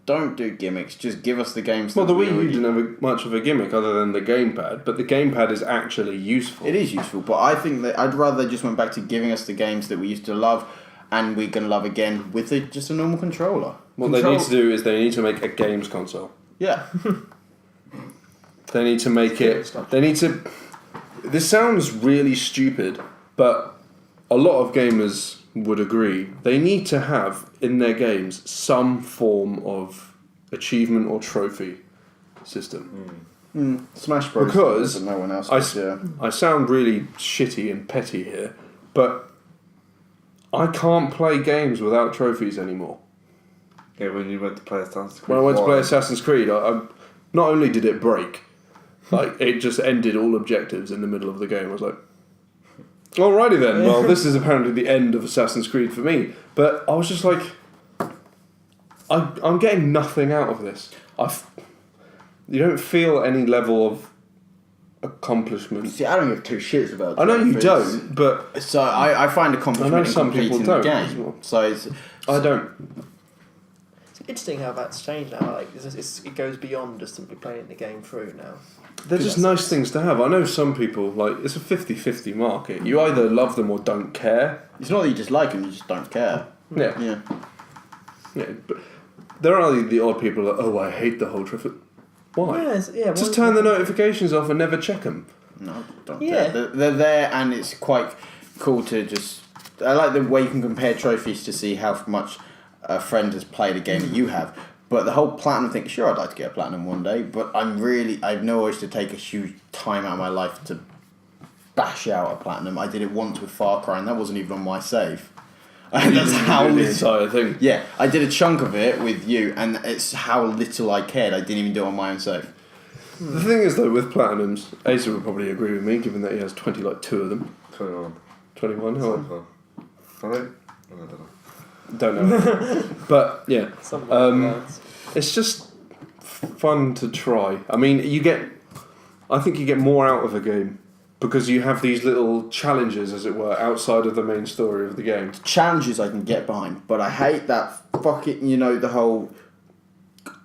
Don't do gimmicks. Just give us the games. Well, the we Wii U already- didn't have much of a gimmick other than the gamepad, but the gamepad is actually useful. It is useful, but I think that I'd rather they just went back to giving us the games that we used to love, and we're gonna love again with just a normal controller. What they need to do is they need to make a games console. Yeah. They need to make it. They need to. This sounds really stupid, but a lot of gamers would agree. They need to have in their games some form of achievement or trophy system. Smash Bros. Because no one else. I, Does, yeah. I sound really shitty and petty here, but I can't play games without trophies anymore. Yeah, when you went to play Assassin's Creed. When I went to play 1, Assassin's Creed, I not only did it break, like it just ended all objectives in the middle of the game. I was like, alrighty then. Well, this is apparently the end of Assassin's Creed for me. But I was just like, I'm getting nothing out of this. You don't feel any level of accomplishment. See, I don't give two shits about. I know you trophies. don't, but So I find accomplishment I know in some people completing the don't as game. well. So it's, I don't. It's interesting how that's changed now. Like it goes beyond just simply playing the game through now. They're just nice things to have. I know some people, like, it's a 50-50 market. You either love them or don't care. it's not that you just like them; you just don't care. Yeah. Yeah. Yeah, but there are the odd people that, oh, I hate the whole traffic. Why? Just turn the notifications off and never check them. No, don't. Yeah. They're there, and it's quite cool to just. I like the way you can compare trophies to see how much a friend has played a game that you have. But the whole platinum thing, sure, I'd like to get a platinum one day, but I have no urge to take a huge time out of my life to bash out a platinum. I did it once with Far Cry, and that wasn't even on my save. That's how the little. entire thing. Yeah, I did a chunk of it with you, and it's how little I cared. I didn't even do it on my own save. The thing is, though, with platinums, Asa would probably agree with me, given that he has 2 of them. 21. 21, how old? 21. I don't know. Don't know. But, yeah. Something like that. It's just fun to try. I mean, I think you get more out of a game because you have these little challenges, as it were, outside of the main story of the game. Challenges I can get behind, but I hate that fucking, the whole,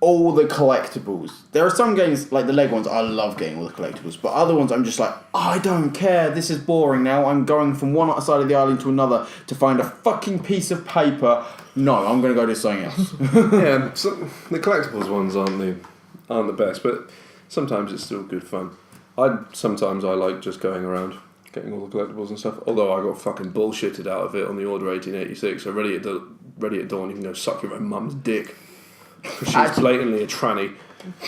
all the collectibles. There are some games, like the Lego ones, I love getting all the collectibles, but other ones I'm just like, I don't care, this is boring now, I'm going from one side of the island to another to find a fucking piece of paper. No, I'm going to go do something else. Yeah, the collectibles ones aren't the best, but sometimes it's still good fun. Sometimes I like just going around getting all the collectibles and stuff. Although I got fucking bullshitted out of it on the Order 1886. So ready at dawn, you can go suck your own mum's dick. Because she's blatantly a tranny.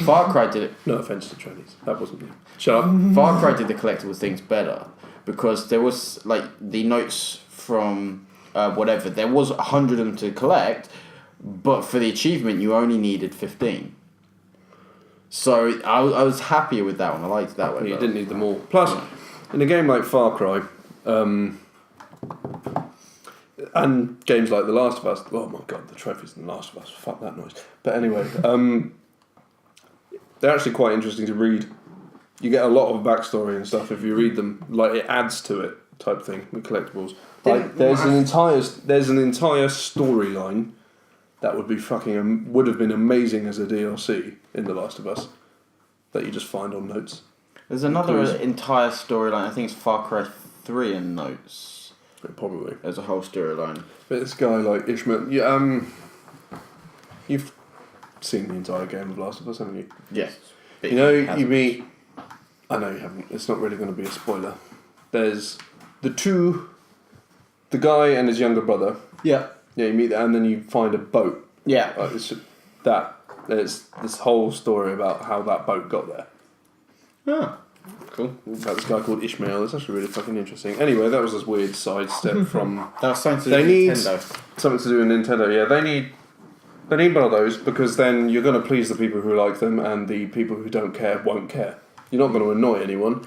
Far Cry did it. No offence to trannies. That wasn't me. Shut up. Far Cry did the collectible things better because there was like the notes from whatever. There was 100 of them to collect, but for the achievement you only needed 15. So I was happier with that one. I liked that one. You better. didn't need them all. Plus, in a game like Far Cry, and games like The Last of Us, oh my god, the trophies in The Last of Us, fuck that noise. But anyway, they're actually quite interesting to read. You get a lot of backstory and stuff if you read them. Like, it adds to it, type thing, with collectibles. Like, there's an entire storyline that would have been amazing as a DLC in The Last of Us that you just find on notes. There's another entire storyline. I think it's Far Cry 3 in notes. Probably. There's a whole storyline. But this guy like Ishmael, you've seen the entire game of Last of Us, haven't you? Yes. You know, you meet. I know you haven't. It's not really going to be a spoiler. There's the guy and his younger brother. Yeah. Yeah, you meet that, and then you find a boat. Yeah. There's this whole story about how that boat got there. Oh, cool. About this guy called Ishmael. It's actually really fucking interesting. Anyway, that was this weird sidestep from. That was something to They do need with Nintendo. something to do with Nintendo. Yeah, they need one of those because then you're going to please the people who like them, and the people who don't care won't care. You're not going to annoy anyone.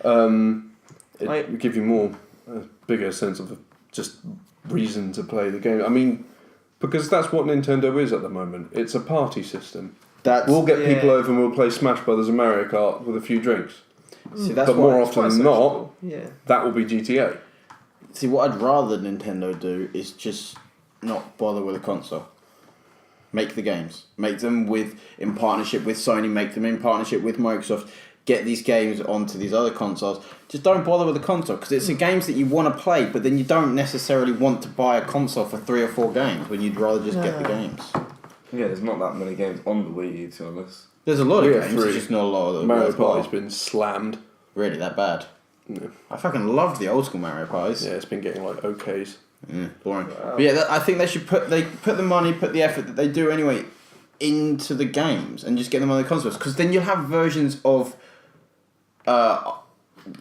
It will give you a bigger sense of just reason to play the game. I mean, because that's what Nintendo is at the moment. It's a party system. We'll get people over and we'll play Smash Brothers and Mario Kart with a few drinks. See, that's But more often than not, Yeah. that will be GTA. See, what I'd rather Nintendo do is just not bother with a console. Make the games. Make them in partnership with Sony. Make them in partnership with Microsoft. Get these games onto these other consoles. Just don't bother with the console because it's the games that you want to play, but then you don't necessarily want to buy a console for 3 or 4 games when you'd rather just get the games. Yeah, there's not that many games on the Wii U, to be honest. There's a lot of We have games, 3. there's just not a lot of them. Mario worthwhile. Party's been slammed. Really, that bad? No. I fucking loved the old school Mario Parties. Yeah, it's been getting like OKs. Boring. But yeah, I think they should put the money, put the effort that they do anyway into the games and just get them on the consoles because then you'll have versions of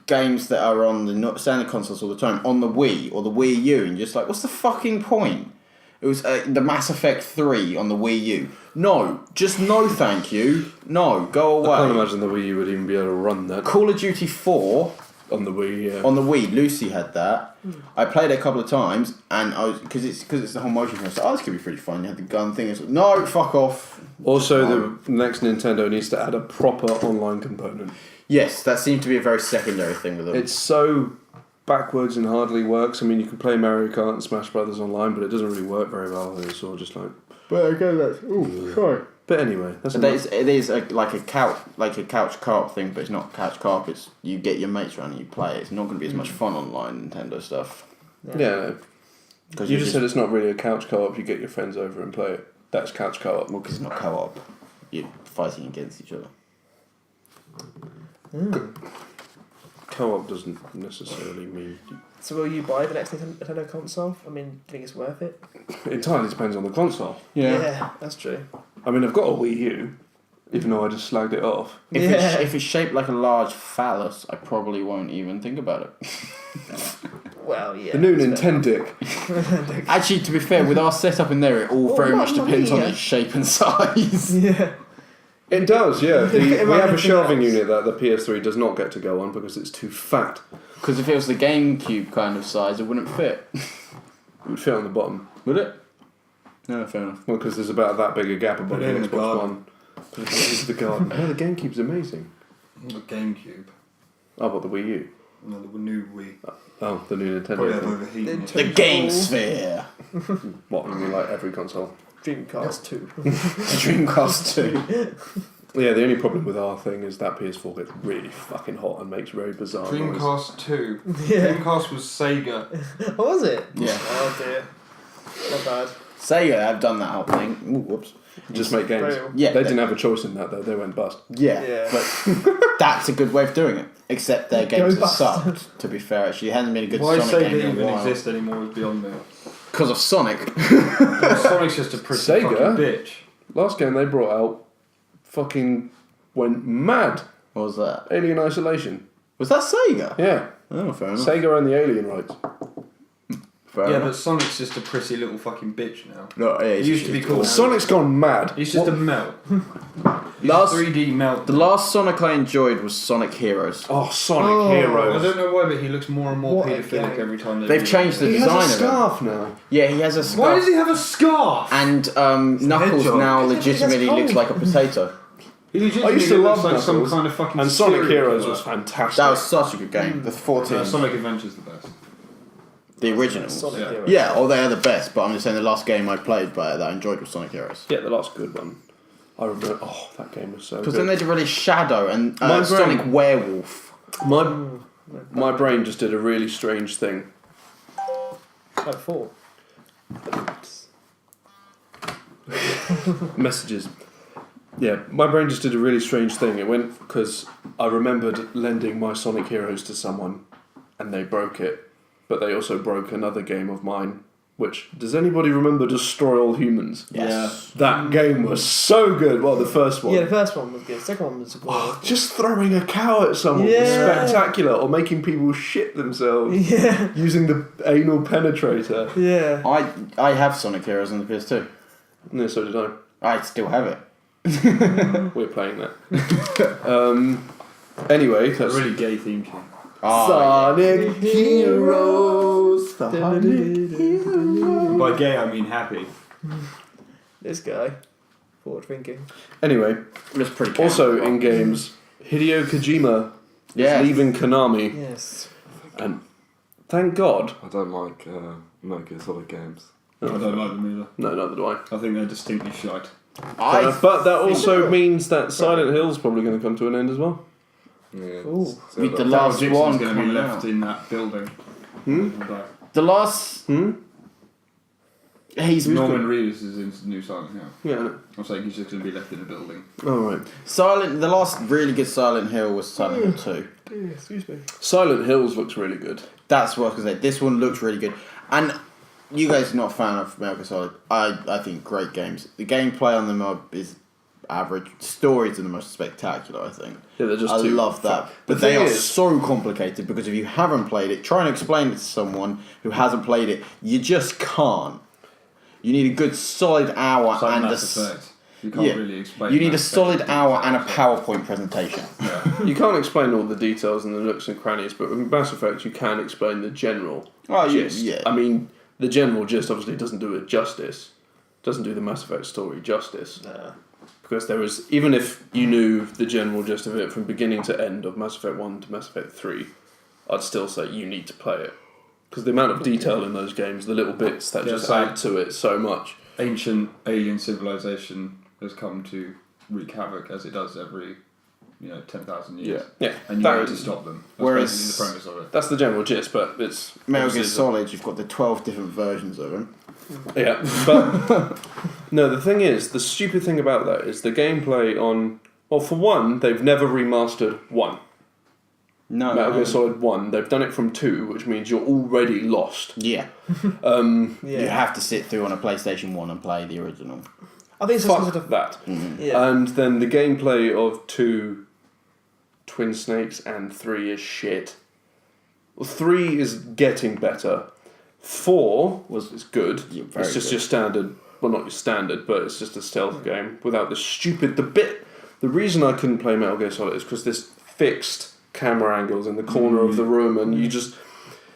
games that are on the standard consoles all the time on the Wii or the Wii U and you're just like, what's the fucking point? It was the Mass Effect 3 on the Wii U. No, just no thank you. No, go away. I can't imagine the Wii U would even be able to run that. Call of Duty 4 On the Wii, yeah. on the Wii, Lucy had that. I played it a couple of times, and I was because it's the whole motion control. So this could be pretty fun. You had the gun thing. It's like, no, fuck off. Also, the next Nintendo needs to add a proper online component. Yes, that seems to be a very secondary thing with them. It's so backwards and hardly works. I mean, you can play Mario Kart and Smash Brothers online, but it doesn't really work very well. It's sort of just like. But again, that's sorry. But anyway, that's But it is like a couch co-op thing, but it's not couch co-op. It's you get your mates around and you play. It's not going to be as much fun online Nintendo stuff. yeah. No. Because You just said it's not really a couch co-op. You get your friends over and play it. That's couch co-op. well, because it's not co-op. You're fighting against each other. Co-op doesn't necessarily mean. So will you buy the next Nintendo console? I mean, do you think it's worth it? It entirely depends on the console. Yeah, that's true. I mean, I've got a Wii U, even though I just slagged it off. If it's shaped like a large phallus, I probably won't even think about it. Well, yeah. The new that's fair. Nintendic. Actually, to be fair, with our setup in there, it all very much Mamma depends on mia. its shape and size. Yeah. It does, yeah. It We might have a anything shelving else. unit that the PS3 does not get to go on because it's too fat. Because if it was the GameCube kind of size, it wouldn't fit. It would fit on the bottom. Would it? No, fair enough. Well, because there's about that big a gap above Put the it in the Xbox garden. One. Put it into the garden. No, the GameCube's amazing. The GameCube. Oh, but the Wii U. No, the new Wii. Oh, the new Probably have Nintendo. overheating. The Game Sphere. What, I mean, like every console. Dreamcast 2. Dreamcast 2. Yeah, the only problem with our thing is that PS4 gets really fucking hot and makes very bizarre noise. Dreamcast 2. Yeah. Dreamcast was Sega. Oh, was it? Yeah. Oh dear. Not bad. Sega have done that whole thing. Ooh, whoops. Just make games. Very- Yeah, They didn't have a choice in that though, they went bust. Yeah, Yeah. but that's a good way of doing it. Except their Go games have bastard. sucked, to be fair. Actually, it hasn't been a good Why Sonic Sega game in even a while. exist anymore is beyond me. Because of Sonic. Sonic's just a pretty Sega? fucking bitch. Last game they brought out fucking went mad. What was that? Alien Isolation. Was that Sega? Yeah. Oh, fair enough. Sega owned the Alien rights. Fair Yeah, enough. but Sonic's just a pretty little fucking bitch now. No, yeah, He used to be called Sonic's gone mad. He's just a melt. He's Last- a 3D melt. The last Sonic I enjoyed was Sonic Heroes. Oh, Sonic Oh, I Heroes. don't know why, but he looks more and more What a paedophilic game. every time They've changed the He design has a of him. scarf now. Yeah, he has a scarf. Why does he have a scarf? And Knuckles hedgehog. now Because legitimately that's looks cold. like a potato. He legitimately I used to looks love like some Knuckles, kind of fucking And Sonic serial Heroes killer. was fantastic. That was such a good game. The 14. Sonic Adventure's the best. The originals. Sonic Yeah. Heroes. Yeah, or they are the best, but I'm just saying the last game I played that I enjoyed was Sonic Heroes. Yeah, the last good one. I remember. Oh, that game was so Because good. then they released Shadow and My brain- Sonic Werewolf. My brain just did a really strange thing. Oh, 4. Messages. Yeah, my brain just did a really strange thing. It went because I remembered lending my Sonic Heroes to someone, and they broke it. But they also broke another game of mine. Which, does anybody remember Destroy All Humans? Yes. That game was so good. Well, the first one. Yeah, the first one was good. The second one was Oh, just throwing a cow at someone was Yeah. spectacular, or making people shit themselves Yeah. using the anal penetrator. Yeah. I have Sonic Heroes on the PS2. No, so did I. I still have it. We're playing that. Anyway, A that's really gay theme tune. Oh, Sonic Heroes. By gay, I mean happy. This guy. Forward thinking. Anyway, It was pretty cool. also in games, Hideo Kojima Yeah. is leaving Konami, Yes. and Thank God. I don't like Metal Gear Solid games. I don't like them either. No, neither do I. I think they're distinctly shite. But that also means that Silent Hill's probably going to come to an end as well. Yeah. Ooh. So With the that- last Dixon's one going to be coming left out. in that building. The last... He's Norman Reedus is in the new Silent Hill. Yeah, I know. I'm saying he's just going to be left in a building. Alright. The last really good Silent Hill was Silent Hill 2. Excuse me. Silent Hills looks really good. That's what I was going to say. This one looks really good. And you guys are not a fan of Metal Gear Solid. I think great games. The gameplay on them is average. Stories are the most spectacular, I think. Yeah, they're just I too love that. fun. But The they thing are is- so complicated because if you haven't played it, try and explain it to someone who hasn't played it. You just can't. You need a good solid hour It's like and Mass Effect. You can't really explain You need a Mass Effect solid in hour detail, and a so- PowerPoint presentation. Yeah. You can't explain all the details and the nooks and crannies, but with Mass Effect you can explain the general gist. Yeah. I mean, the general gist obviously doesn't do it justice. Doesn't do the Mass Effect story justice. Nah. Because there was, even if you knew the general gist of it from beginning to end of Mass Effect 1 to Mass Effect 3, I'd still say you need to play it. Because the amount of detail in those games, the little bits that Yeah, just so- add to it so much. Ancient alien civilization has come to wreak havoc as it does every, 10,000 years. Yeah. And you That need to is- stop them. That's Whereas- basically the premise of it. That's the general gist, but it's... Metal Gear obviously- Solid, you've got the 12 different versions of them. Yeah, but no, the thing is, the stupid thing about that is the gameplay on. Well, for one, they've never remastered 1. No. Metal Gear Solid 1. They've done it from 2, which means you're already lost. Yeah. Yeah. You have to sit through on a PlayStation 1 and play the original. I think it's just sort Fuck of that. yeah. And then the gameplay of 2, Twin Snakes, and 3 is shit. Well, 3 is getting better. 4 is good. Yeah, very It's just good. your standard, well, not your standard, but it's just a stealth game without the stupid. The reason I couldn't play Metal Gear Solid is because this fixed camera angles in the corner of the room, and you just.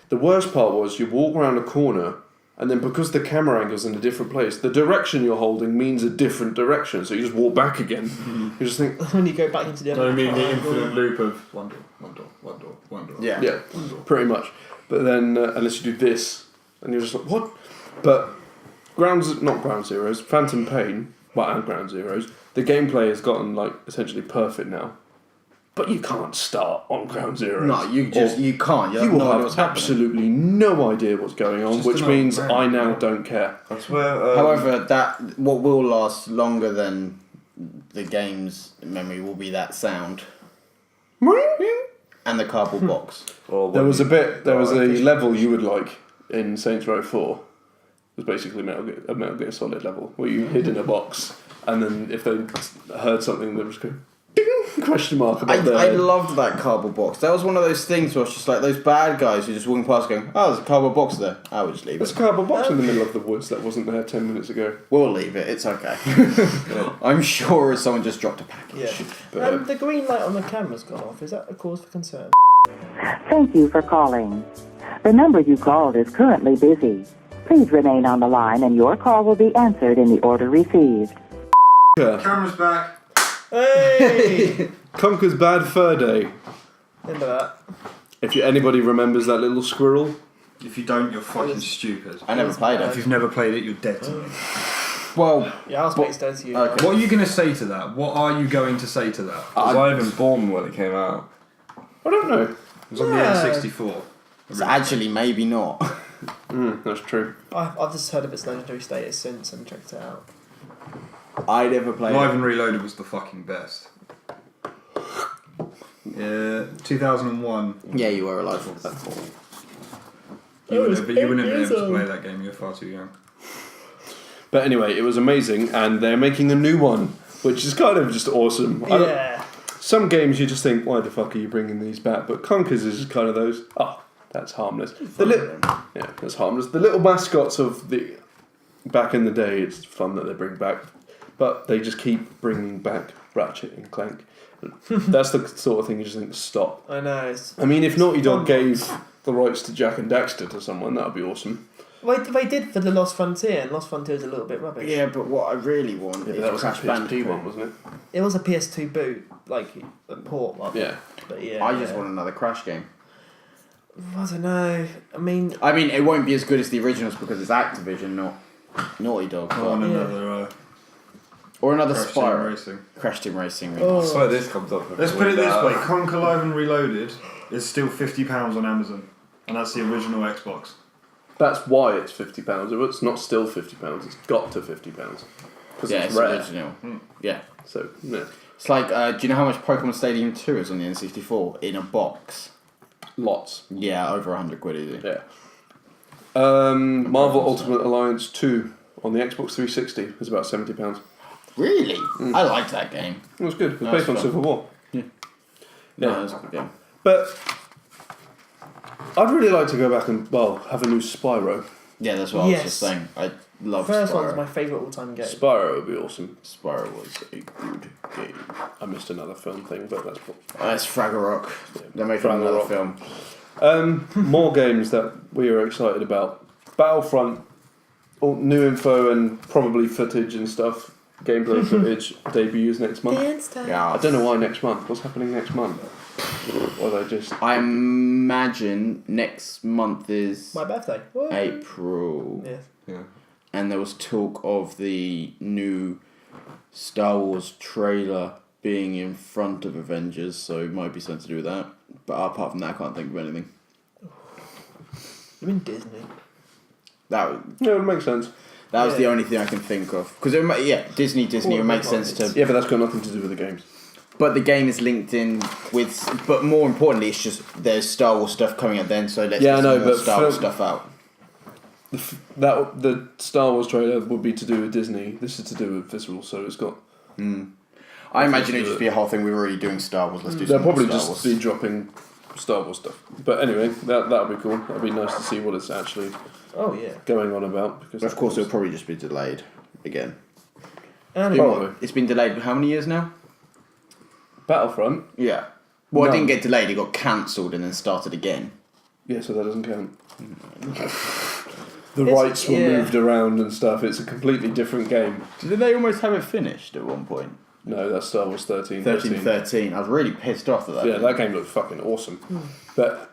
The worst part was you walk around a corner, and then because the camera angle's in a different place, the direction you're holding means a different direction, so you just walk back again. You just think, when you go back into the other I mean, the triangle. infinite loop of one door, one door, one door, one door. Yeah. yeah, pretty much. But then, unless you do this, and you're just like, what? But Ground Zeroes, Phantom Pain, and Ground Zeroes, the gameplay has gotten essentially perfect now. But you can't start on Ground Zeroes. No, you can't. You You have will no idea have what's happening. absolutely no idea what's going on, Just which another means round, I now yeah. don't care. I swear. However, what will last longer than the game's memory will be that sound and the cardboard box. or There when was a you- there was a Oh, level you would like in Saints Row 4. It was basically a Metal Gear Solid level where you hid in a box, and then if they heard something, they would just go ding, question mark I about their loved that cardboard box. That was one of those things where it's just like those bad guys who just walking past going, oh, there's a cardboard box there. I would just leave There's a it. cardboard box in the middle of the woods that wasn't there 10 minutes ago. We'll leave it. It's okay. I'm sure someone just dropped a package. Yeah. But, The green light on the camera's gone off. Is that a cause for concern? Thank you for calling. The number you called is currently busy. Please remain on the line and your call will be answered in the order received. Camera's back. Hey! Conker's Bad Fur Day. Remember that? If anybody remembers that little squirrel, If you don't, you're fucking stupid. I never played If it. you've never played it, you're dead to me. Well, Yeah, housemate's dead to you. Okay. What are you going to say to that? What are you going to say to that? Was I even born when it came out? I don't know. It was on the Yeah. N64. so actually, maybe not. That's true. I've just heard of its legendary status since and checked it out. I never played Live it. and Reloaded was the fucking best. Yeah, 2001. Yeah, you were alive for that. You was wouldn't have been 8 able years to old. play that game. You're far too young. But anyway, it was amazing, and they're making a new one, which is kind of just awesome. Yeah. Some games you just think, why the fuck are you bringing these back? But Conkers is just kind of those, that's harmless. Yeah, that's harmless. The little mascots of the back in the day, it's fun that they bring back, but they just keep bringing back Ratchet and Clank. That's the sort of thing you just think, stop. I know. It's, I mean, if Naughty Dog gave the rights to Jack and Daxter to someone, that would be awesome. they did for the Lost Frontier, and Lost Frontier is a little bit rubbish. Yeah, but what I really want Yeah, is that was a Crash PSP Bandicoot. one, wasn't it? It was a PS2 boot, like a port. Like, Yeah. But yeah. I just yeah. want another Crash game. I don't know. I mean, it won't be as good as the originals because it's Activision, not Naughty Dog. I want but- another Or another Crash Team Spyro. Racing. Crash Team Racing. Oh. I swear this comes up. Let's put it this way: Conquer Live and Reloaded is still £50 on Amazon, and that's the original Xbox. That's why it's £50. It's not still £50. It's got to £50 because Yeah, it's it's rare. original. Yeah. So yeah, It's like, do you know how much Pokemon Stadium 2 is on the N64 in a box? lots. Yeah, over 100 quid, is it? Yeah. Marvel Ultimate Alliance 2 on the Xbox 360 is about £70. Really? I liked that game. It was good. It was That's based on fun. Civil War. No, that was a good game. But I'd really like to go back and have a new Spyro. Yeah, that's what I was Yes. just saying. I love first Spyro. one's my favourite all-time game. Spyro would be awesome. Spyro was a good game. I missed another film thing, but that's That's Fraggle Rock. They're making Fraggle another Rock. film. more games that we are excited about. Battlefront, all new info and probably footage and stuff. Gameplay footage debuts next month. Dance time. Yeah. I don't know why next month. What's happening next month? Or they just I imagine next month is My birthday. Woo. April. Yeah. Yeah. And there was talk of the new Star Wars trailer being in front of Avengers, so it might be something to do with that. But apart from that, I can't think of anything. You mean Disney? That yeah, it makes sense. was Yeah. the only thing I can think of. Because Disney, it makes sense to. Yeah, but that's got nothing to do with the games. But the game is linked in with. But more importantly, it's just there's Star Wars stuff coming up then, so let's Yeah, get I some know, more but Star Wars film- stuff out. That the Star Wars trailer would be to do with Disney. This is to do with Visceral, so it's got. I imagine it'd just be a whole thing. We were already doing Star Wars. Let's do They'll some more probably Star just Wars. be dropping Star Wars stuff. But anyway, that would be cool. That'd be nice to see what it's actually Oh yeah. going on about. Because Of course, it'll probably just be delayed again. And Probably. It's been delayed how many years now? Battlefront. Yeah. Well, No. it didn't get delayed. It got cancelled and then started again. Yeah, so that doesn't count. The It's- rights were yeah. moved around and stuff. It's a completely different game. Did they almost have it finished at one point? No, that's Star Wars 13. 13. I was really pissed off at that. Yeah, that game looked fucking awesome. But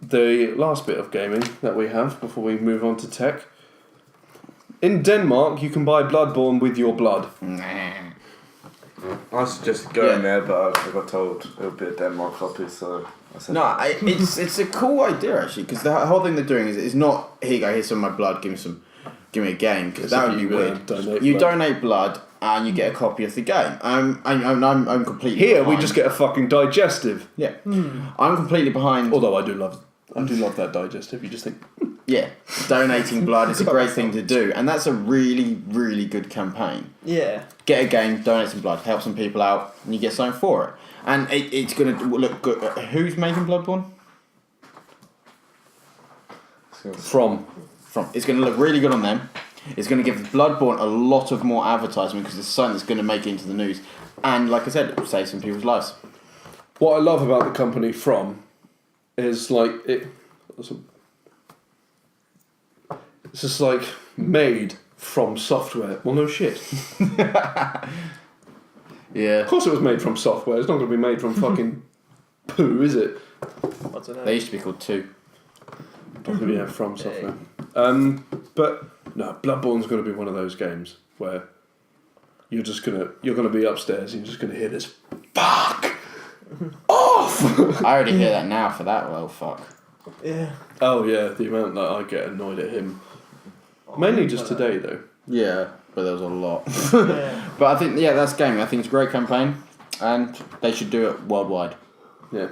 the last bit of gaming that we have before we move on to tech. In Denmark, you can buy Bloodborne with your blood. I suggested going Yeah. there, but I got told it would be a Denmark copy, so I said No, it's a cool idea actually, because the whole thing they're doing is not here you go, here's some of my blood, give me a game, because It's that like would be you, weird. donate You blood. donate blood and you get a copy of the game. I'm completely Here, we behind. just get a fucking digestive. yeah. I'm completely behind. Although I do love that digestive. You just think, Yeah, donating blood is a great thing to do, and that's a really, really good campaign. yeah. Get a game, donate some blood, help some people out, and you get something for it. And it's going to look good. Who's making Bloodborne? from. It's going to look really good on them. It's going to give Bloodborne a lot of more advertisement because it's something that's going to make it into the news. And like I said, it will save some people's lives. What I love about the company From is like it's just like made from software. Well, no shit. Yeah. Of course, it was made from software. It's not going to be made from fucking poo, is it? I don't know. They used to be called 2. Yeah, from software. But no, Bloodborne's going to be one of those games where you're gonna be upstairs and you're just gonna hear this fuck off. I already hear that now for that, well, fuck. Yeah. Oh yeah, the amount that I get annoyed at him. Mainly just today though. Yeah, but there was a lot. Yeah. But I think, that's gaming. I think it's a great campaign, and they should do it worldwide. Yeah.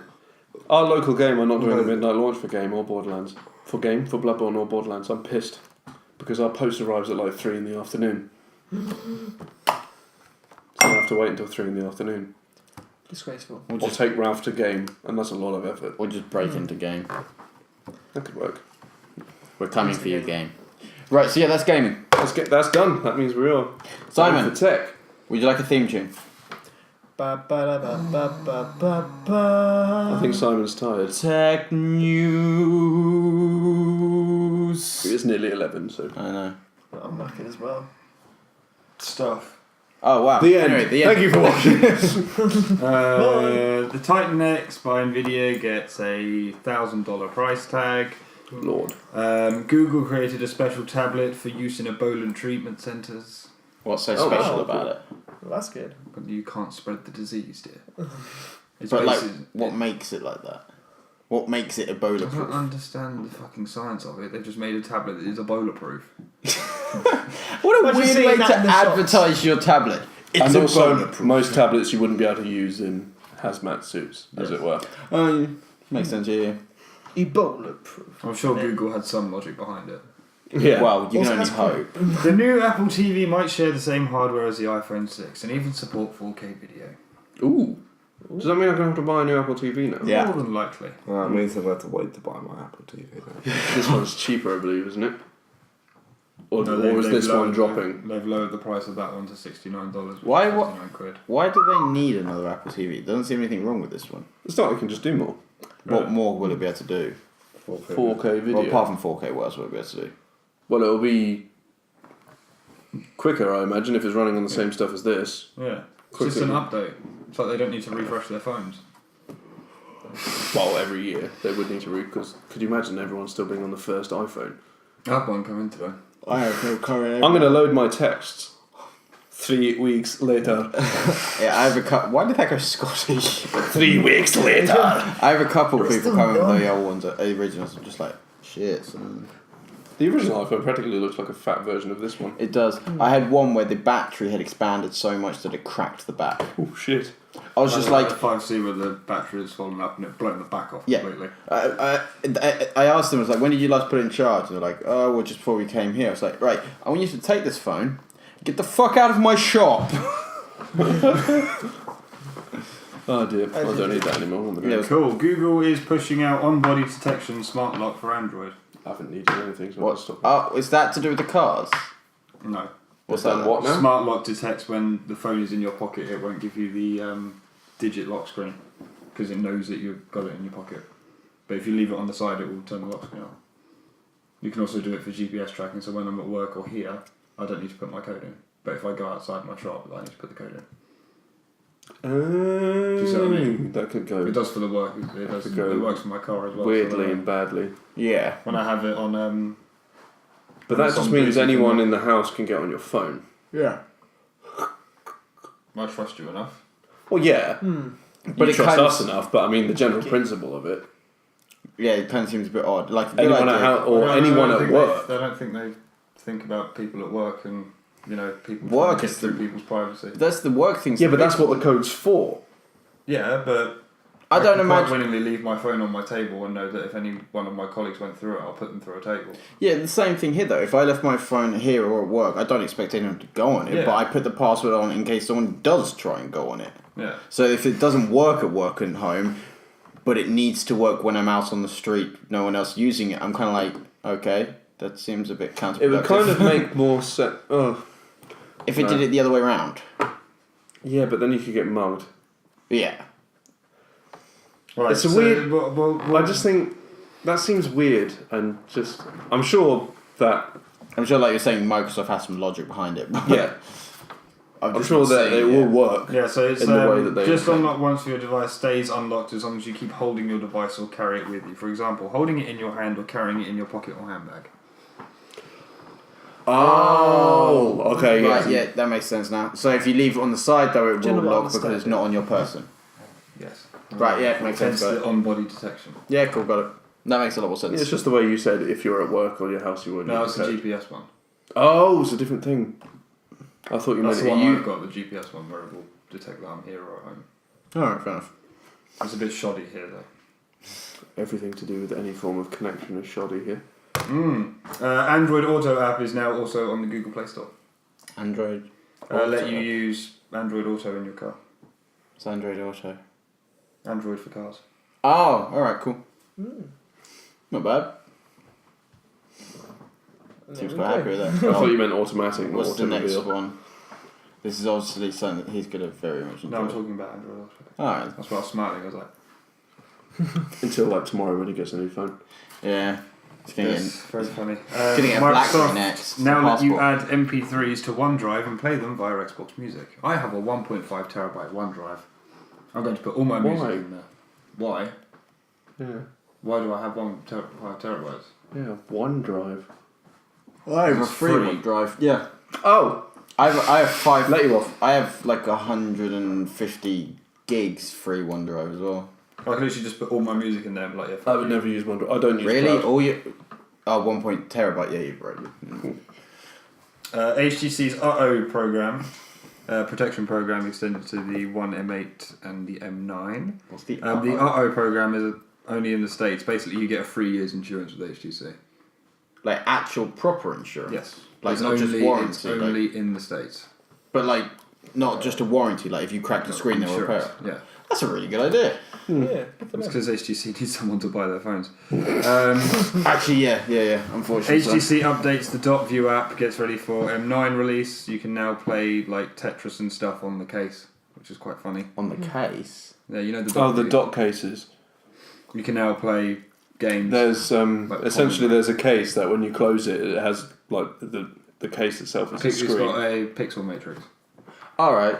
Our local game are not doing a midnight launch for Game or Borderlands. For Bloodborne or Borderlands. I'm pissed. Because our post arrives at like 3 in the afternoon. So I have to wait until 3 in the afternoon. Disgraceful. Or take Ralph to Game, and that's a lot of effort. Or just break into game. That could work. We're coming for you, game. Right, so that's gaming. That's done. That means we are. Simon. For tech. Would you like a theme tune? Ba ba da ba ba ba ba ba. I think Simon's tired. Tech news. It's nearly 11, so. I know. I'm knackered as well. Stuff. Oh wow. The end. Anyway, Thank you for watching. The Titan X by Nvidia gets a $1,000 price tag. Lord. Google created a special tablet for use in Ebola treatment centres. What's so Oh, special wow. about it? Well, that's good. But you can't spread the disease, dear. It's But like, basi- what makes it like that? What makes it Ebola I don't proof? understand the fucking science of it. They've just made a tablet that is Ebola proof. What a Imagine weird seeing way that to in the shops. advertise your tablet. It's And also, Ebola proof. most tablets you wouldn't be able to use in hazmat suits, as it were. Makes sense, yeah. Ebola proof. I'm sure Google had some logic behind it. Yeah. Well, you can Also only has hope. The new Apple TV might share the same hardware as the iPhone 6 and even support 4K video. Ooh. Does that mean I'm going to have to buy a new Apple TV now? Yeah. More than likely. Well, it means I've had to wait to buy my Apple TV then. This one's cheaper, I believe, isn't it? Or, No, or is they've this one lowered- dropping? They've lowered the price of that one to $69. Why, which is what- 69 quid. Why do they need another Apple TV? Doesn't seem anything wrong with this one. It's not, you can just do more. What more will it be able to do? 4K video. Well, apart from 4K, what else will it be able to do? Well, it'll be quicker, I imagine, if it's running on the same stuff as this. Yeah. It's just Quicker. an update. It's like they don't need to refresh their phones. Well, every year they would need to because could you imagine everyone still being on the first iPhone? I had one come in today. I have no current. I'm going to load my texts 3 weeks later. Yeah, I have a couple. Why did that go Scottish? 3 weeks later! I have a couple people still coming with young. the old ones, the originals. I'm just like, shit. Son. The original iPhone practically looks like a fat version of this one. It does. I had one where the battery had expanded so much that it cracked the back. Oh shit. I was just like, the 5C where the battery has fallen up and it blown the back off Yeah. completely. I asked them, I was like, when did you last put it in charge? And they're like, oh, well, just before we came here. I was like, right, I want you to take this phone, get the fuck out of my shop. Oh dear, I don't need that anymore. I'm gonna- Yeah. Cool. Google is pushing out on-body detection smart lock for Android. I haven't needed anything, so I'll What? stop. Oh, is that to do with the cars? No. What's Done that? what now? Smart lock detects when the phone is in your pocket. It won't give you the digit lock screen because it knows that you've got it in your pocket. But if you leave it on the side, it will turn the lock screen on. You can also do it for GPS tracking. So when I'm at work or here, I don't need to put my code in. But if I go outside my shop, I need to put the code in. you see what I mean? That could go It does for the work. It does. Could go It works for my car as well. weirdly So and badly. Yeah. when I have it on, But that It's just on means Bluetooth, anyone isn't it? in the house can get on your phone. Yeah. I trust you enough. Well, yeah. But You it trust kind of- us enough, but I mean the general principle of it. Yeah, it kind of seems a bit odd. Like a good Anyone at idea. house or anyone at work. I don't think they think about people at work and people Work trying to get is through the- people's privacy. That's the work thing. Yeah, but that's what the code's for. Yeah, but I don't can imagine. quite willingly leave my phone on my table and know that if any one of my colleagues went through it, I'll put them through a table. Yeah, the same thing here though. If I left my phone here or at work, I don't expect anyone to go on it, Yeah. but I put the password on in case someone does try and go on it. Yeah. So if it doesn't work at work and home, but it needs to work when I'm out on the street, no one else using it, I'm kind of like, okay, that seems a bit counterproductive. It would kind of make more sense. Oh, if it did it the other way around. yeah, but then you could get mugged. Yeah. Right, It's a weird- Well, I just think that seems weird, and just I'm sure that I'm sure, like you're saying, Microsoft has some logic behind it. but yeah, I'm sure that it will work. yeah, so it's in the way that they just intend. unlock once your device stays unlocked as long as you keep holding your device or carry it with you. For example, holding it in your hand or carrying it in your pocket or handbag. Oh, okay, yeah. Right, yeah, that makes sense now. So if you leave it on the side, though, it Do you will know what I lock because it's understand? not on your person. Yes. Right, yeah, makes sense. Hence Got the it. on-body detection. Yeah, cool, got it. That makes a lot more sense. It's just the way you said if you're at work or your house, you wouldn't. No, need it's the the code. GPS one. Oh, it's a different thing. I thought you That's meant the one you. I've got, the GPS one, where it will detect that I'm here or at home. Alright, fair enough. It's a bit shoddy here, though. Everything to do with any form of connection is shoddy here. Android Auto app is now also on the Google Play Store. Android. Let you use Android Auto in your car. It's Android Auto. Android for cars. Oh, alright, cool. Not bad. Seems quite happy with I that. thought you meant automatic, not What's the next automobile. one? This is obviously something that he's going to very much No, I'm enjoy. talking about Android Auto. Alright, That's why I was smiling. I was like, Until like tomorrow when he gets a new phone. yeah. It's gonna Yes, very funny. gonna get a black screen next. now let you Passport. add MP3s to OneDrive and play them via Xbox Music. I have a 1.5 terabyte OneDrive. I'm going to put all my music in there. Why? Yeah. Why do I have 1.5 terabytes? Yeah, OneDrive. I have a It's free free. OneDrive. Yeah. Oh! I have 5. Let you off. I have like 150 gigs free OneDrive as well. I can literally just put all my music in there and like, yeah, I would never use OneDrive. I don't use Really? cloud. All you? Oh, 1 terabyte. Yeah, you're right. HTC's UO program, protection program extended to the 1M8 and the M9. What's the? The UO program is only in the States. Basically, you get a 3 years insurance with HTC. Like actual proper insurance. Yes. Like It's not just only- warranty. It's only in the States. But like not just a warranty. Like if you crack the screen, they'll repair Insurance, it. yeah. That's a really good idea. Yeah, good for It's them. because HTC needs someone to buy their phones. Actually, yeah. Unfortunately, so. HTC updates the Dot View app, gets ready for M9 release. You can now play like Tetris and stuff on the case, which is quite funny. On the case. Yeah, you know the Dot Oh, the View? dot cases. You can now play games. There's Like essentially Polygon. there's a case that when you close it, it has like the case itself is a It's screen. got a pixel matrix, All right.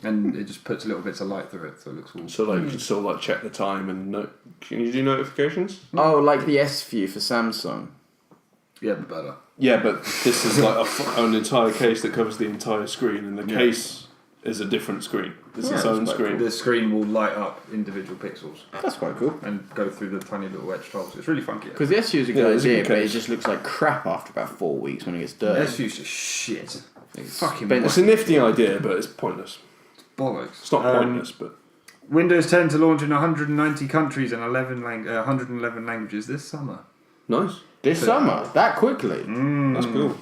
and it just puts little bits of light through it, so it looks all. So like you can sort of like check the time and can you do notifications? Oh, like the S View for Samsung. Yeah, but better. Yeah, but this is like an entire case that covers the entire screen, and the Yeah. case is a different screen. It's its Yeah, own that's quite screen. The screen will light up individual pixels That's quite cool. and go through the tiny little edge tiles. It's really funky. Because the S View is a Yeah, good it's a idea, good but it case. just looks like crap after about 4 weeks when it gets dirty. S View's just shit. It's Fucking been- It's a nifty idea, but it's pointless. bollocks. It's not pointless, but Windows 10 to launch in 190 countries and 111 languages this summer. nice. This summer, that quickly. That's cool.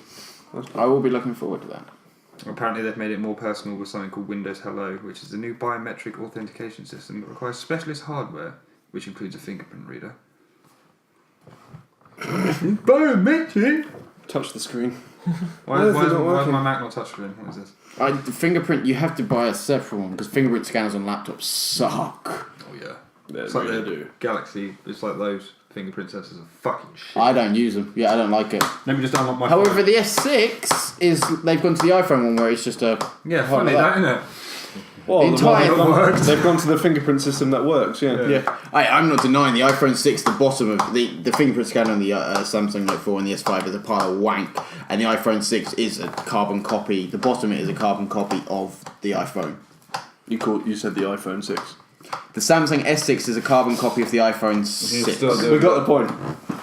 I will be looking forward to that. Apparently they've made it more personal with something called Windows Hello, which is a new biometric authentication system that requires specialist hardware, which includes a fingerprint reader. Biometric? Touch the screen. Why is it is not working? my Mac not touchscreen? What is this? The fingerprint, you have to buy a separate one because fingerprint scanners on laptops suck. Oh yeah. They It's like really the do. Galaxy, it's like those fingerprint sensors are fucking shit. I don't use them. Yeah, I don't like it. Let me just unlock my However, phone. the S6 is they've gone to the iPhone one where it's just a Yeah, funny that, isn't it? Well, The entire- they've gone, they've gone to the fingerprint system that works. Yeah. yeah. I'm not denying the iPhone 6, the bottom of the fingerprint scanner on the Samsung Note 4 and the S5 is a pile of wank, and the iPhone 6 is a carbon copy. The bottom of it is a carbon copy of the iPhone. You said the iPhone 6. The Samsung S6 is a carbon copy of the iPhone 6. still do We got the point.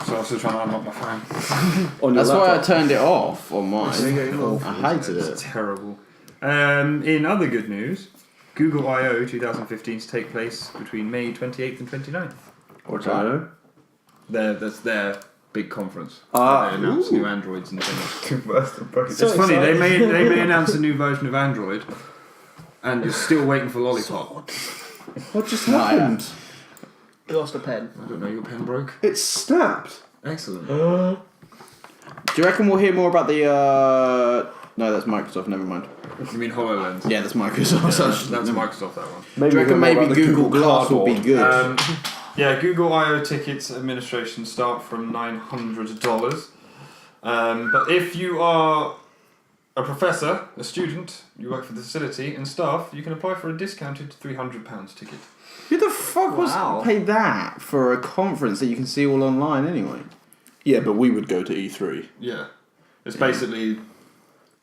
So I was still trying to unlock my phone. On your That's why I laptop. turned it off on mine. Awful, I hated It's it. terrible. In other good news, Google I/O 2015 to take place between May 28th and 29th. What's that? That's their big conference. Ah, They announce ooh. new Androids and things. So It's funny, they exciting. may announce a new version of Android, and you're still waiting for Lollipop. What just No, I happened? You lost a pen. I don't know, your pen broke. It snapped. Excellent. Do you reckon we'll hear more about the? No, that's Microsoft. Never mind. You mean HoloLens? Yeah, that's Microsoft. That's Microsoft, that one. Maybe Do you reckon we'll hear more maybe about the Google Glass will be Cardboard. good? Yeah, Google I/O tickets administration start from $900. But if you are a professor, a student, you work for the facility and staff, you can apply for a discounted £300 ticket. Who the fuck Wow. was pay that for a conference that you can see all online anyway? Yeah, but we would go to E3. Yeah, it's basically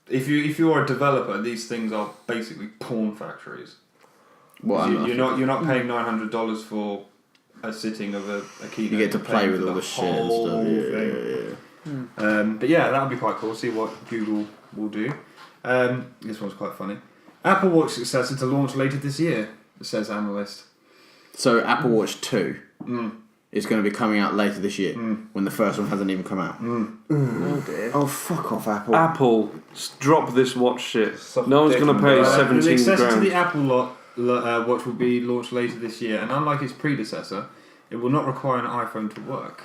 if you are a developer, these things are basically porn factories. Well, You're not paying $900 for a sitting of a keynote. You get to You're play paying with for all the shit and whole stuff. thing. Yeah. But yeah, that would be quite cool. See what Google will do. This one's quite funny. Apple Watch successor to launch later this year, says analyst. So Apple Watch 2 is going to be coming out later this year when the first one hasn't even come out. Oh dear. Oh, fuck off, Apple. Apple, drop this watch shit. No one's going to pay The 17 successor to the grand. Apple Watch will be launched later this year, and unlike its predecessor, it will not require an iPhone to work,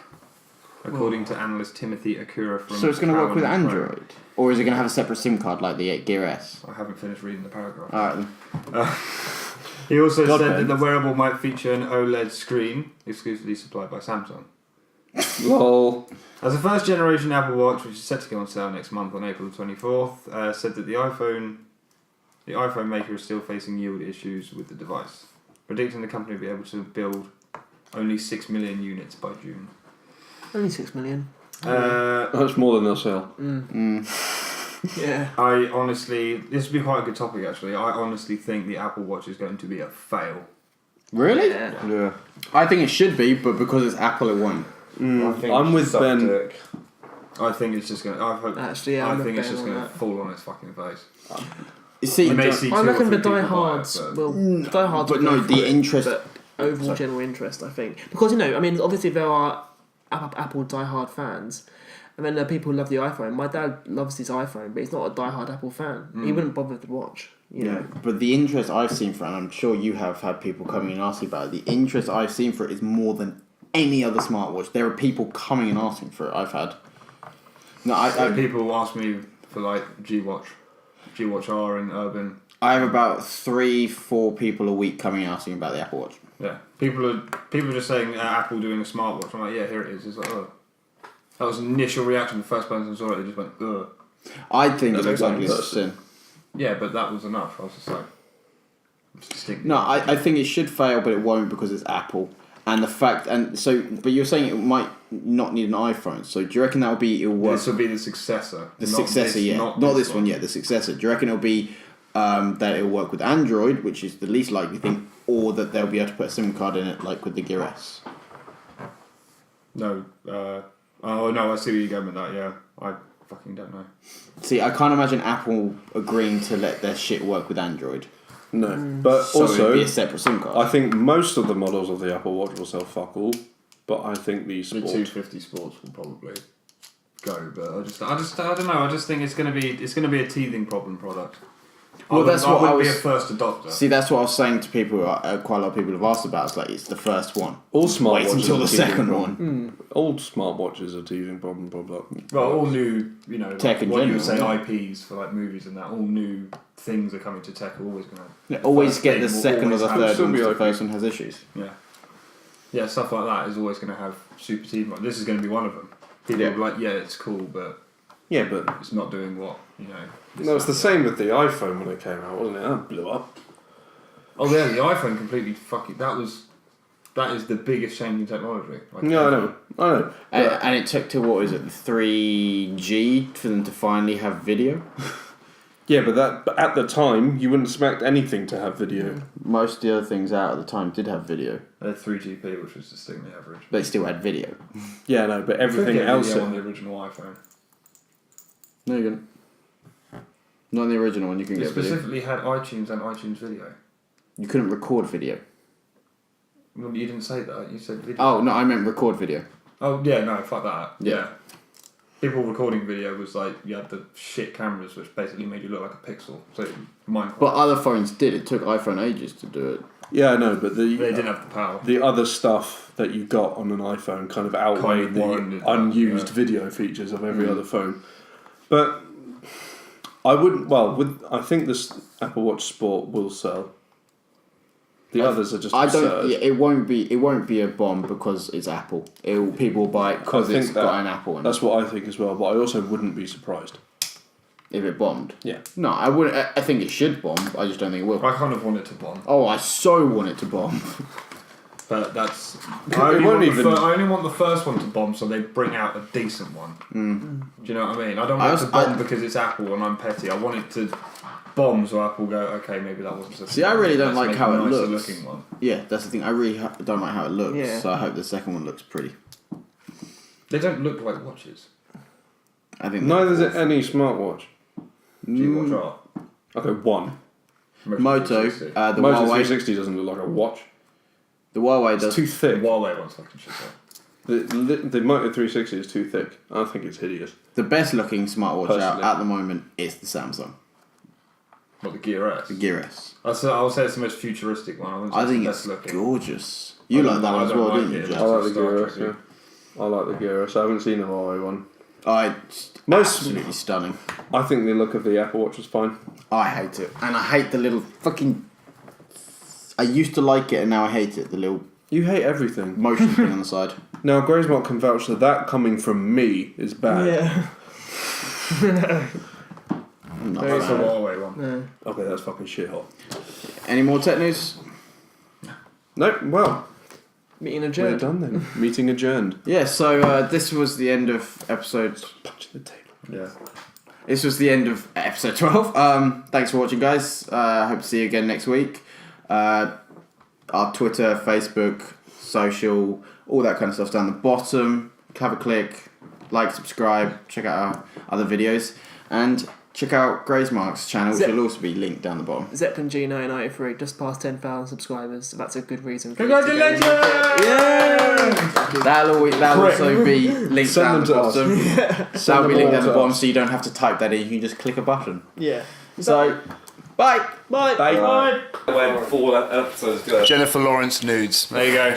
according to analyst Timothy Akura from. So it's going to work with Crowd & Pro. Android? Or is it going to have a separate SIM card like the Gear S? I haven't finished reading the paragraph. Alright then. He also God, said Ben. that the wearable might feature an OLED screen, exclusively supplied by Samsung. Lol. As a first generation Apple Watch, which is set to go on sale next month on April 24th, said that the iPhone maker is still facing yield issues with the device, predicting the company will be able to build only 6 million units by June. Only 6 million. That's more than they'll sell. Yeah. I honestly, this would be quite a good topic actually. I honestly think the Apple Watch is going to be a fail. Really? Yeah. Yeah. I think it should be, but because it's Apple, it won't. I think I'm with suck Ben. dick. I think it's just going to. Actually, yeah, I I'm with think it's Ben just on going to that. fall on its fucking face. You see, You may see I two or reckon the three people buy it, diehards but- will. Diehards but will no, go for the it, interest. but overall general interest, I think, because I mean, obviously there are Apple diehard fans, and then there are people who love the iPhone. My dad loves his iPhone, but he's not a diehard Apple fan. He wouldn't bother with the watch. You know. But the interest I've seen for it, and I'm sure you have had people coming and asking about it, the interest I've seen for it is more than any other smartwatch. There are people coming and asking for it. I've had. No, People ask me for like G-Watch R and Urban. I have about 3-4 people a week coming and asking about the Apple Watch. Yeah, people are just saying Apple doing a smartwatch. I'm like, yeah, here it is. It's like, oh. That was the initial reaction. The first person who saw it, they just went, ugh. I think it That's looks one ugly as person. sin. Yeah, but that was enough. I was just like, it's distinct. No, I think it should fail, but it won't because it's Apple. And the fact, and so, but you're saying it might not need an iPhone. So do you reckon it'll work? This will be the successor. The not successor, this, yeah, not this one, yeah, the successor. Do you reckon it'll be that it'll work with Android, which is the least likely thing, or that they'll be able to put a SIM card in it, like with the Gear S? No. Oh no, I see where you're going with that. Yeah, I fucking don't know. See, I can't imagine Apple agreeing to let their shit work with Android. No, but So it'd also be a separate SIM card. I think most of the models of the Apple Watch will sell fuck all, but I think the The Sport. 250 Sports will probably go, but I don't know. I just think it's gonna be a teething problem product. Well, that's what I would be was- a first adopter. See, that's what I was saying to people. Quite a lot of people have asked about. It's like it's the first one. All smartwatches Wait until are the a teething second problem. one. All smartwatches are teething problem. Blah blah. Well, all new, Tech like in what you general, would say yeah. IPs for like movies and that. All new things are coming to tech. Are always gonna. Yeah, always first get the thing will second or always the have- third still one be because the okay. first one has issues. Yeah, stuff like that is always going to have super teething. This is going to be one of them. People will be like, yeah, it's cool, but Yeah, but it's not doing what no, it's the same with the iPhone when it came out, wasn't it? That blew up. Oh yeah, the iPhone completely fucking. That is the biggest change in technology. Like, No, I know. And it took to what is it, the 3G for them to finally have video. Yeah, but at the time you wouldn't expect anything to have video. Most of the other things out at the time did have video. They had 3GP, which was distinctly average. They still had video. Yeah, no, but everything You could get else. video on the original iPhone. No, you can. Not in the original one. You can It get video. specifically had iTunes and iTunes Video. You couldn't record video. Well, you didn't say that. You said video. Oh no, I meant record video. Oh yeah, no, fuck that. Yeah. People recording video was like you had the shit cameras, which basically made you look like a pixel. So mine. But other phones did. It took iPhone ages to do it. Yeah, I know, but They didn't have the power. the other stuff that you got on an iPhone kind of outweighed warranted the that, unused yeah. video features of every other phone. But I wouldn't. Well, I think this Apple Watch Sport will sell. The others are just I absurd. don't. Yeah, it won't be a bomb because it's Apple. People will buy it because I think it's that- got an Apple in it. That's what I think as well. But I also wouldn't be surprised. If it bombed. Yeah. No, I wouldn't. I think it should bomb. I just don't think it will. I kind of want it to bomb, Oh, I so want it to bomb. but that's. It I only, won't want even- I only want the first one to bomb, so they bring out a decent one. Do you know what I mean? I don't want it to bomb because it's Apple and I'm petty. I want it to bomb so Apple go, okay, maybe that wasn't. See, I really don't Let's like make how a it nicer looks. looking one. Yeah, that's the thing. I really don't like how it looks. Yeah. So I hope the second one looks pretty. They don't look like watches. I think. Neither is it any smartwatch. G-Watch R. Okay, one. Moto, 360. the Moto Huawei. 360 doesn't look like a watch. The Huawei It's does. too thick. Huawei one's fucking shit. The Moto 360 is too thick. I think it's hideous. The best looking smartwatch out Personally. at the moment is the Samsung, What, the Gear S? the Gear S. I would say it's the most futuristic one. wouldn't say I think the it's best looking. gorgeous. You I like don't- that one I as don't well, like didn't you, it. Jeff? I like the Star Gear S, Trek, yeah. I like the Gear S. I haven't seen the Huawei one. Absolutely stunning. I think the look of the Apple Watch was fine. I hate it, and I hate the little fucking. I used to like it, and now I hate it. The little You hate everything. Motion thing on the side. Now, Graysmark can vouch that coming from me is bad. Yeah. Not Very That's the bad. Huawei one. No. Okay, that's fucking shithole. Any more tech news? No, well, Meeting we're adjourned. done then. Meeting adjourned. Yeah, so this was the end of episode... Punch the table. Yeah. This was the end of episode 12. Thanks for watching, guys. Hope to see you again next week. Our Twitter, Facebook, social, all that kind of stuff's down the bottom. Have a click, like, subscribe, check out our other videos, and check out Graysmark's channel, which will also be linked down the bottom. ZEPPELING1993 just past 10,000 subscribers. That's a good reason. For Congratulations! That'll also be linked Send down them the to us. bottom. Send That'll be them linked all down the to bottom, us. so you don't have to type that in. You can just click a button. Yeah. So, bye. Bye. Bye. Went 4 episodes ago. Jennifer Lawrence nudes. There you go.